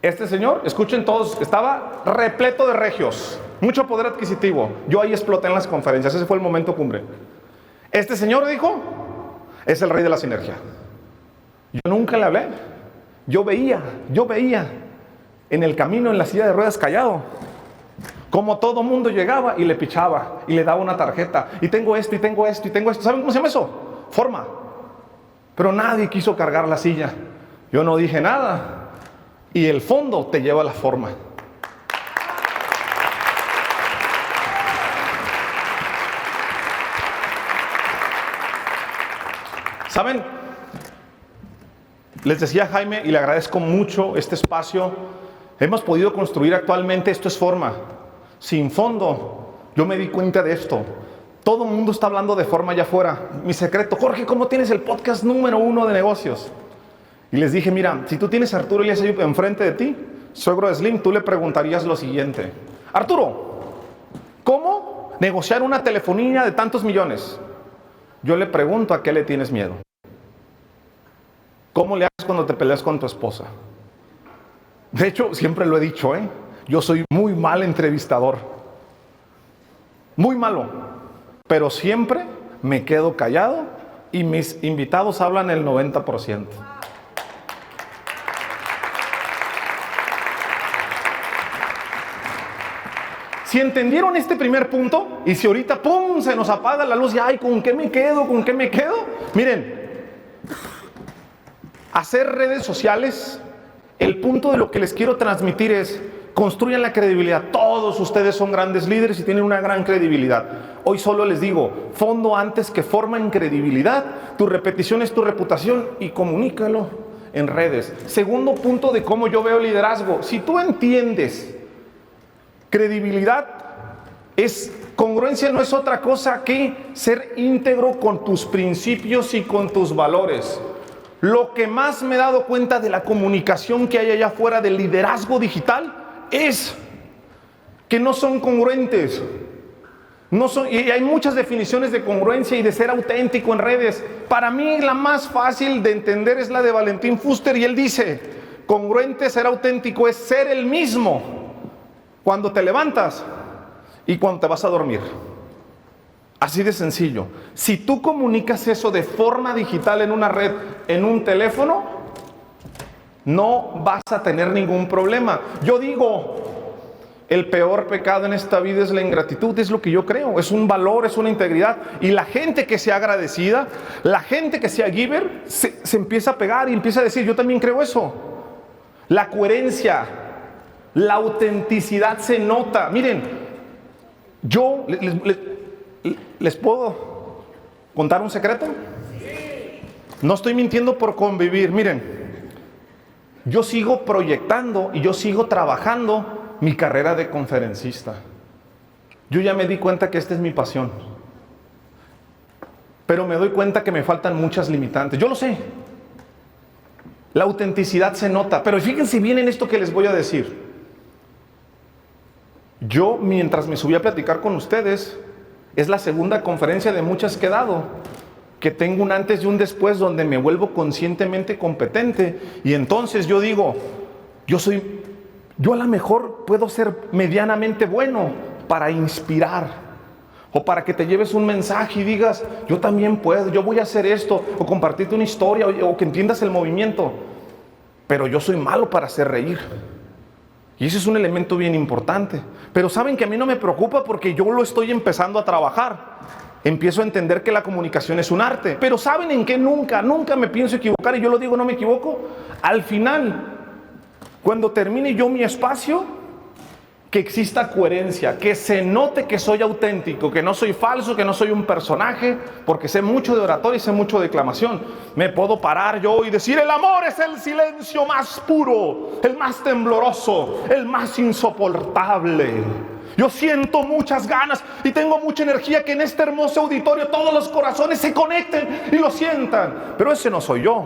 este señor, escuchen todos, estaba repleto de regios, mucho poder adquisitivo. Yo ahí exploté en las conferencias, ese fue el momento cumbre. Este señor dijo, es el rey de la sinergia. Yo nunca le hablé, yo veía en el camino, en la silla de ruedas, callado, como todo mundo llegaba y le pichaba y le daba una tarjeta, y tengo esto, y tengo esto, y tengo esto. ¿Saben cómo se llama eso? Forma. Pero nadie quiso cargar la silla. Yo no dije nada. Y el fondo te lleva a la forma. ¿Saben? Les decía Jaime, y le agradezco mucho este espacio. Hemos podido construir actualmente, esto es forma. Sin fondo, yo me di cuenta de esto. Todo el mundo está hablando de forma allá afuera. Mi secreto, Jorge, ¿cómo tienes el podcast número 1 de negocios? Y les dije, mira, si tú tienes a Arturo Elías Ayub enfrente de ti, suegro de Slim, tú le preguntarías lo siguiente. Arturo, ¿cómo negociar una telefonía de tantos millones? Yo le pregunto, ¿a qué le tienes miedo? ¿Cómo le haces cuando te peleas con tu esposa? De hecho, siempre lo he dicho, yo soy muy mal entrevistador. Muy malo. Pero siempre me quedo callado y mis invitados hablan el 90%. Si entendieron este primer punto, y si ahorita, ¡pum!, se nos apaga la luz y ¡ay, con qué me quedo, con qué me quedo! Miren, hacer redes sociales, el punto de lo que les quiero transmitir es, construyan la credibilidad. Todos ustedes son grandes líderes y tienen una gran credibilidad. Hoy solo les digo, fondo antes que forma en credibilidad. Tu repetición es tu reputación y comunícalo en redes. Segundo punto de cómo yo veo liderazgo. Si tú entiendes, credibilidad congruencia no es otra cosa que ser íntegro con tus principios y con tus valores. Lo que más me he dado cuenta de la comunicación que hay allá afuera del liderazgo digital es que no son congruentes. Y hay muchas definiciones de congruencia y de ser auténtico en redes. Para mí la más fácil de entender es la de Valentín Fuster, y él dice, congruente, ser auténtico es ser el mismo cuando te levantas y cuando te vas a dormir. Así de sencillo. Si tú comunicas eso de forma digital en una red, en un teléfono, no vas a tener ningún problema. Yo digo, el peor pecado en esta vida es la ingratitud, es lo que yo creo. Es un valor, es una integridad. Y la gente que sea agradecida, la gente que sea giver, se empieza a pegar y empieza a decir, yo también creo eso. La coherencia, la autenticidad se nota. Miren, yo les puedo contar un secreto. No estoy mintiendo por convivir. Miren, yo sigo proyectando y yo sigo trabajando mi carrera de conferencista. Yo ya me di cuenta que esta es mi pasión, pero me doy cuenta que me faltan muchas limitantes. Yo lo sé. La autenticidad se nota, pero fíjense bien en esto que les voy a decir. Yo, mientras me subí a platicar con ustedes, es la segunda conferencia de muchas que he dado, que tengo un antes y un después donde me vuelvo conscientemente competente. Y entonces yo digo, yo a lo mejor puedo ser medianamente bueno para inspirar, o para que te lleves un mensaje y digas, yo también puedo, yo voy a hacer esto, o compartirte una historia, o que entiendas el movimiento. Pero yo soy malo para hacer reír. Y ese es un elemento bien importante. Pero saben que a mí no me preocupa porque yo lo estoy empezando a trabajar. Empiezo a entender que la comunicación es un arte. Pero ¿saben en qué nunca me pienso equivocar? Y yo lo digo, no me equivoco. Al final, cuando termine yo mi espacio, que exista coherencia, que se note que soy auténtico, que no soy falso, que no soy un personaje, porque sé mucho de oratoria y sé mucho de declamación. Me puedo parar yo y decir, el amor es el silencio más puro, el más tembloroso, el más insoportable. Yo siento muchas ganas y tengo mucha energía, que en este hermoso auditorio todos los corazones se conecten y lo sientan. Pero ese no soy yo.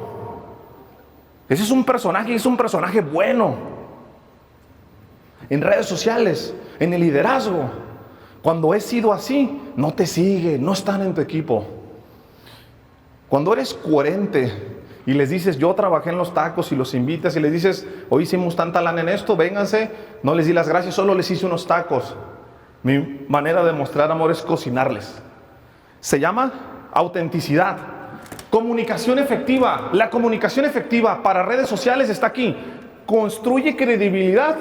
Ese es un personaje y es un personaje bueno. En redes sociales, en el liderazgo, cuando he sido así, no te sigue, no están en tu equipo. Cuando eres coherente y les dices, yo trabajé en los tacos, y los invitas y les dices, hoy hicimos tanta lana en esto, vénganse, no les di las gracias, solo les hice unos tacos. Mi manera de mostrar amor es cocinarles. Se llama autenticidad. Comunicación efectiva. La comunicación efectiva para redes sociales está aquí. Construye credibilidad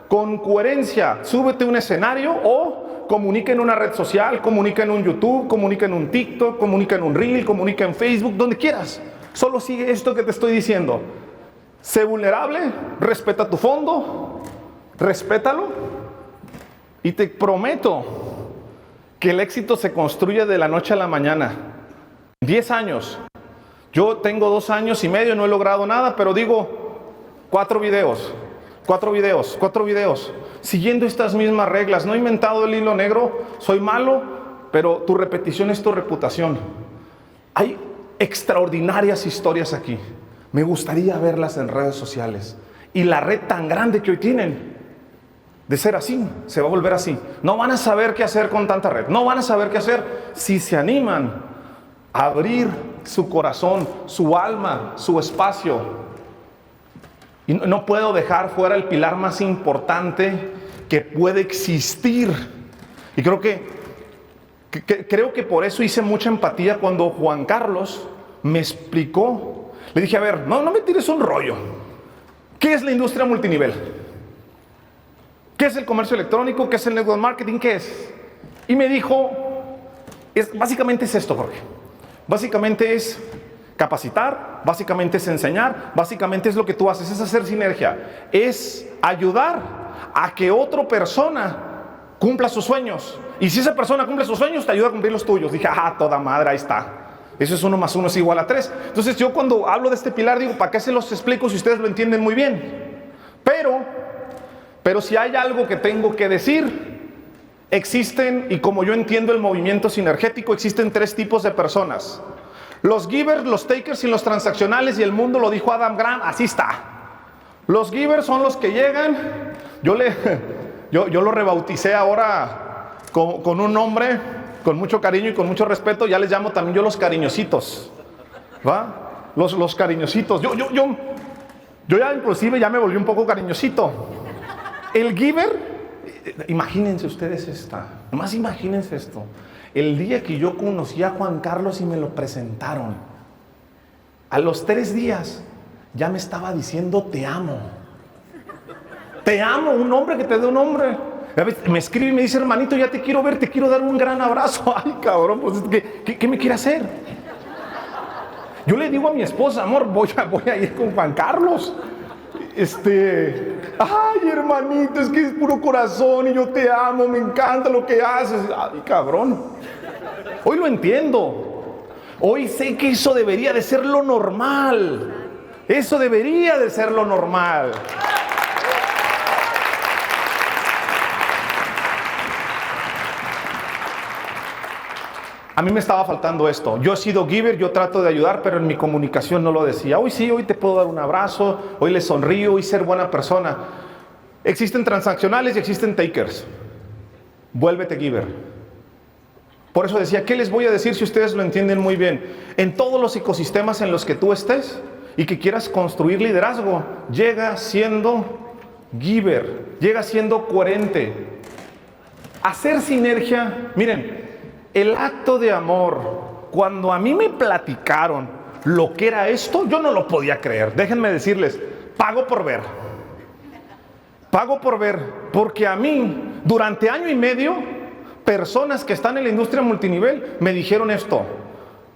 con coherencia. Súbete a un escenario o comunica en una red social, comunica en un YouTube, comunica en un TikTok, comunica en un Reel, comunica en Facebook, donde quieras. Solo sigue esto que te estoy diciendo. Sé vulnerable, respeta tu fondo, respétalo, y te prometo que el éxito se construye de la noche a la mañana. 10 años. Yo tengo 2 años y medio, no he logrado nada, pero digo 4 videos. 4 videos, siguiendo estas mismas reglas. No he inventado el hilo negro, soy malo, pero tu repetición es tu reputación. Hay extraordinarias historias aquí. Me gustaría verlas en redes sociales. Y la red tan grande que hoy tienen, de ser así, se va a volver así. No van a saber qué hacer con tanta red. No van a saber qué hacer si se animan a abrir su corazón, su alma, su espacio. Y no puedo dejar fuera el pilar más importante que puede existir. Y creo que por eso hice mucha empatía cuando Juan Carlos me explicó. Le dije, a ver, no me tires un rollo. ¿Qué es la industria multinivel? ¿Qué es el comercio electrónico? ¿Qué es el network marketing? ¿Qué es? Y me dijo, básicamente es esto, Jorge. Básicamente es capacitar, básicamente es enseñar, básicamente es lo que tú haces, es hacer sinergia, es ayudar a que otra persona cumpla sus sueños. Y si esa persona cumple sus sueños, te ayuda a cumplir los tuyos. Dije, toda madre, ahí está. Eso es 1 más 1 es igual a 3. Entonces yo cuando hablo de este pilar digo, ¿para qué se los explico si ustedes lo entienden muy bien? Pero si hay algo que tengo que decir, existen, y como yo entiendo el movimiento sinergético, existen 3 tipos de personas. Los givers, los takers y los transaccionales, y el mundo lo dijo Adam Grant, así está. Los givers son los que llegan, yo lo rebauticé ahora con un nombre, con mucho cariño y con mucho respeto, ya les llamo también yo los cariñositos, ¿va? Los cariñositos, yo ya inclusive ya me volví un poco cariñosito. El giver, imagínense ustedes nomás imagínense esto. El día que yo conocí a Juan Carlos y me lo presentaron, a los 3 días ya me estaba diciendo te amo. Te amo, un hombre que te dé un hombre. Me escribe y me dice, hermanito, ya te quiero ver, te quiero dar un gran abrazo. Ay, cabrón, pues ¿qué me quiere hacer? Yo le digo a mi esposa, amor, voy a ir con Juan Carlos. Ay, hermanito, es que es puro corazón y yo te amo, me encanta lo que haces. Ay, cabrón. Hoy lo entiendo. Hoy sé que eso debería de ser lo normal. Eso debería de ser lo normal. A mí me estaba faltando esto. Yo he sido giver, yo trato de ayudar, pero en mi comunicación no lo decía. Hoy sí, hoy te puedo dar un abrazo, hoy le sonrío, hoy ser buena persona. Existen transaccionales y existen takers. Vuélvete giver. Por eso decía, ¿qué les voy a decir si ustedes lo entienden muy bien? En todos los ecosistemas en los que tú estés y que quieras construir liderazgo, llega siendo giver, llega siendo coherente. Hacer sinergia, miren, el acto de amor, cuando a mí me platicaron lo que era esto, yo no lo podía creer. Déjenme decirles, pago por ver. Pago por ver, porque a mí, durante año y medio, personas que están en la industria multinivel me dijeron esto: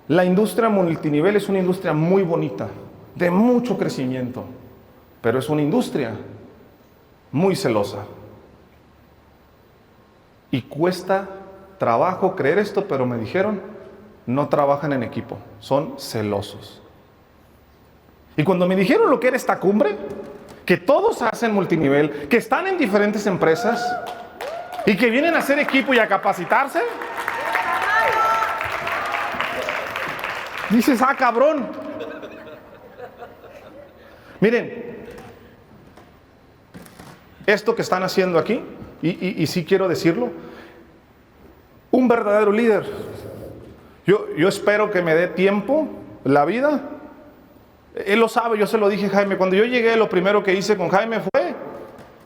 la industria multinivel es una industria muy bonita, de mucho crecimiento, pero es una industria muy celosa. Y cuesta trabajo creer esto, pero me dijeron, no trabajan en equipo, son celosos. Y cuando me dijeron lo que era esta cumbre, que todos hacen multinivel, que están en diferentes empresas y que vienen a hacer equipo y a capacitarse, dices, ah, cabrón. Miren, esto que están haciendo aquí, y sí quiero decirlo, un verdadero líder, yo espero que me dé tiempo, la vida. Él lo sabe, yo se lo dije a Jaime. Cuando yo llegué, lo primero que hice con Jaime fue,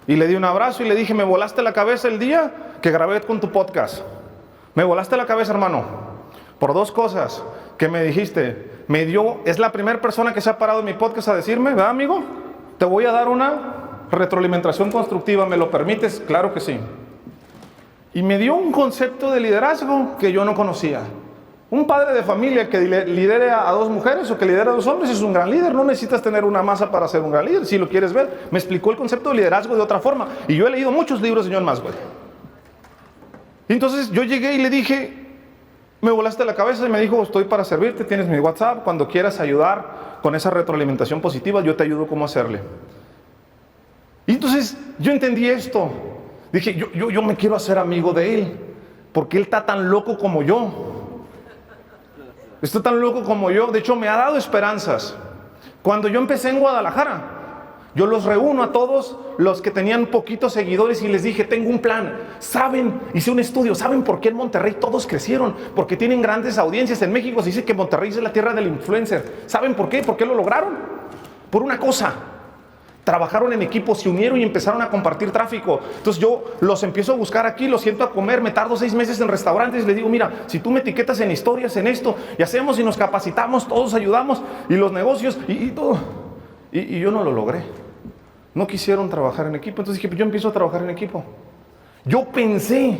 y le di un abrazo y le dije, me volaste la cabeza el día que grabé con tu podcast. Me volaste la cabeza, hermano, por dos cosas que me dijiste. Es la primera persona que se ha parado en mi podcast a decirme, ¿verdad, amigo? Te voy a dar una retroalimentación constructiva, ¿me lo permites? Claro que sí. Y me dio un concepto de liderazgo que yo no conocía. Un padre de familia que lidere a dos mujeres o que lidere a dos hombres es un gran líder. No necesitas tener una masa para ser un gran líder. Si lo quieres ver, me explicó el concepto de liderazgo de otra forma. Y yo he leído muchos libros de John Maxwell. Y entonces yo llegué y le dije, me volaste la cabeza, y me dijo, estoy para servirte, tienes mi WhatsApp, cuando quieras ayudar con esa retroalimentación positiva, yo te ayudo cómo hacerle. Y entonces yo entendí esto. Dije, yo me quiero hacer amigo de él, porque él está tan loco como yo. Está tan loco como yo. De hecho, me ha dado esperanzas. Cuando yo empecé en Guadalajara, yo los reúno a todos los que tenían poquitos seguidores y les dije, tengo un plan. ¿Saben? Hice un estudio. ¿Saben por qué en Monterrey todos crecieron? Porque tienen grandes audiencias. En México se dice que Monterrey es la tierra del influencer. ¿Saben por qué? ¿Por qué lo lograron? Por una cosa. Trabajaron en equipo, se unieron y empezaron a compartir tráfico. Entonces yo los empiezo a buscar aquí, los siento a comer, me tardo 6 meses en restaurantes y les digo, mira, si tú me etiquetas en historias, en esto, y hacemos y nos capacitamos, todos ayudamos, y los negocios, y todo. Y yo no lo logré. No quisieron trabajar en equipo. Entonces dije, pues yo empiezo a trabajar en equipo. Yo pensé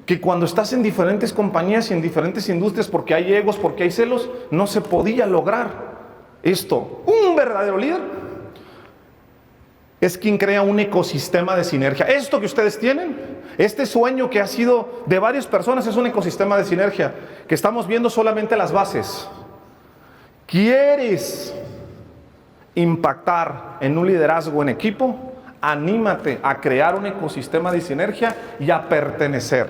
que cuando estás en diferentes compañías y en diferentes industrias, porque hay egos, porque hay celos, no se podía lograr esto. Un verdadero líder es quien crea un ecosistema de sinergia. Esto que ustedes tienen, este sueño que ha sido de varias personas, es un ecosistema de sinergia, que estamos viendo solamente las bases. ¿Quieres impactar en un liderazgo en equipo? Anímate a crear un ecosistema de sinergia y a pertenecer.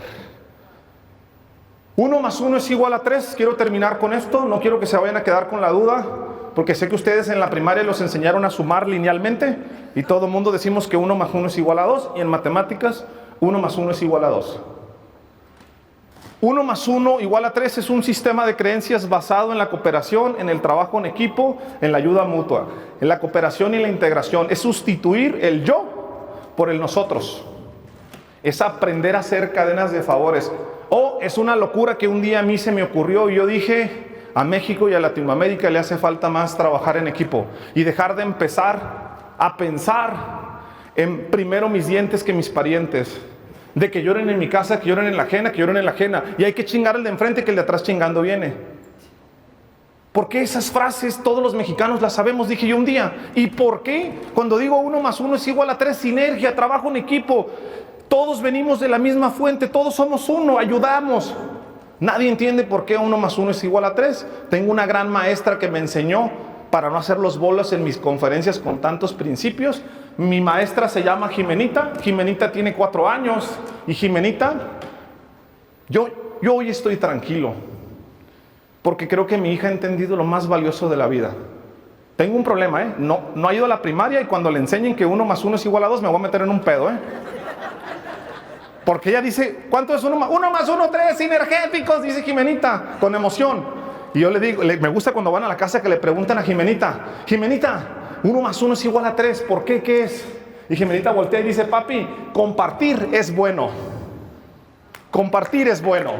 1 más 1 es igual a 3. Quiero terminar con esto, no quiero que se vayan a quedar con la duda, porque sé que ustedes en la primaria los enseñaron a sumar linealmente y todo el mundo decimos que 1 más 1 es igual a 2, y en matemáticas 1 más 1 es igual a 2. 1 más 1 igual a 3 es un sistema de creencias basado en la cooperación, en el trabajo en equipo, en la ayuda mutua, en la cooperación y la integración. Es sustituir el yo por el nosotros. Es aprender a hacer cadenas de favores. Es una locura que un día a mí se me ocurrió y yo dije, a México y a Latinoamérica le hace falta más trabajar en equipo y dejar de empezar a pensar en primero mis dientes que mis parientes, de que lloren en mi casa, que lloren en la ajena, que lloren en la ajena, y hay que chingar al de enfrente que el de atrás chingando viene. ¿Por qué esas frases todos los mexicanos las sabemos? Dije yo un día. ¿Y por qué? Cuando digo 1 más 1 es igual a 3, sinergia, trabajo en equipo. Todos venimos de la misma fuente, todos somos uno, ayudamos. Nadie entiende por qué 1 más 1 es igual a 3. Tengo una gran maestra que me enseñó para no hacer los bolas en mis conferencias con tantos principios. Mi maestra se llama Jimenita. Jimenita tiene 4 años. Y Jimenita, yo hoy estoy tranquilo, porque creo que mi hija ha entendido lo más valioso de la vida. Tengo un problema, no ha ido a la primaria, y cuando le enseñen que 1 más 1 es igual a 2, me voy a meter en un pedo, Porque ella dice, ¿cuánto es 1 más 1? 1 más 1, 3, sinergéticos, dice Jimenita, con emoción. Y yo le digo, me gusta cuando van a la casa que le preguntan a Jimenita, 1 más 1 es igual a 3, ¿por qué? ¿Qué es? Y Jimenita voltea y dice, papi, compartir es bueno. Compartir es bueno.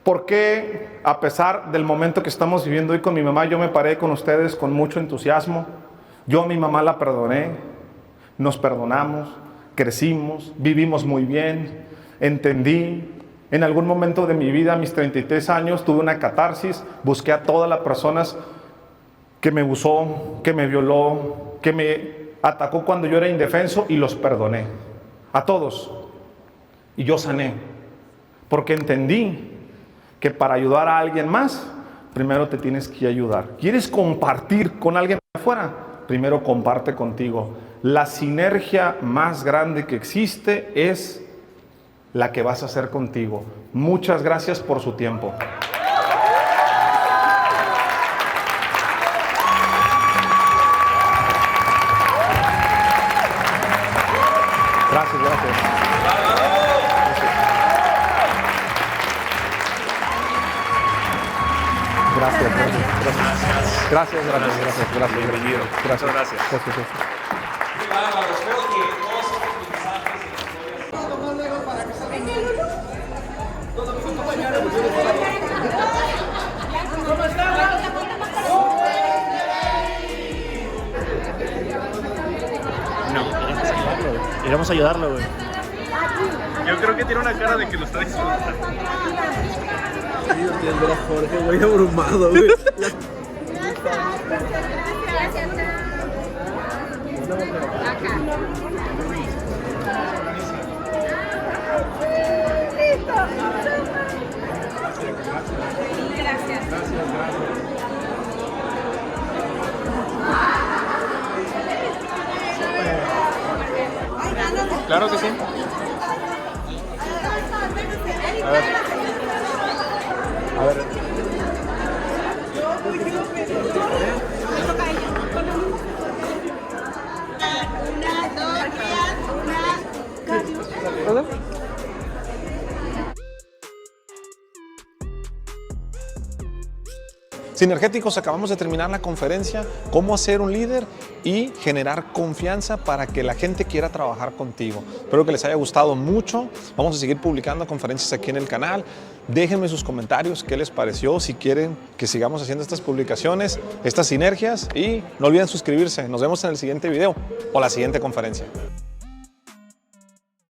¿Por qué, a pesar del momento que estamos viviendo hoy con mi mamá, yo me paré con ustedes con mucho entusiasmo? Yo a mi mamá la perdoné, nos perdonamos, crecimos, vivimos muy bien, entendí. En algún momento de mi vida, a mis 33 años, tuve una catarsis, busqué a todas las personas que me usó, que me violó, que me atacó cuando yo era indefenso y los perdoné. A todos. Y yo sané. Porque entendí que para ayudar a alguien más, primero te tienes que ayudar. ¿Quieres compartir con alguien afuera? Primero comparte contigo. La sinergia más grande que existe es la que vas a hacer contigo. Muchas gracias por su tiempo. Gracias, gracias. Gracias, gracias. Gracias, gracias. Bienvenido. Gracias. Gracias. No, iremos a ayudarlo, güey. Yo creo que tiene una cara de que lo está disfrutando. Tienes ver a Jorge, güey, abrumado, güey. Claro que sí. A ver. Sinergéticos, acabamos de terminar la conferencia, cómo ser un líder y generar confianza para que la gente quiera trabajar contigo. Espero que les haya gustado mucho. Vamos a seguir publicando conferencias aquí en el canal. Déjenme sus comentarios, qué les pareció, si quieren que sigamos haciendo estas publicaciones, estas sinergias, y no olviden suscribirse. Nos vemos en el siguiente video o la siguiente conferencia.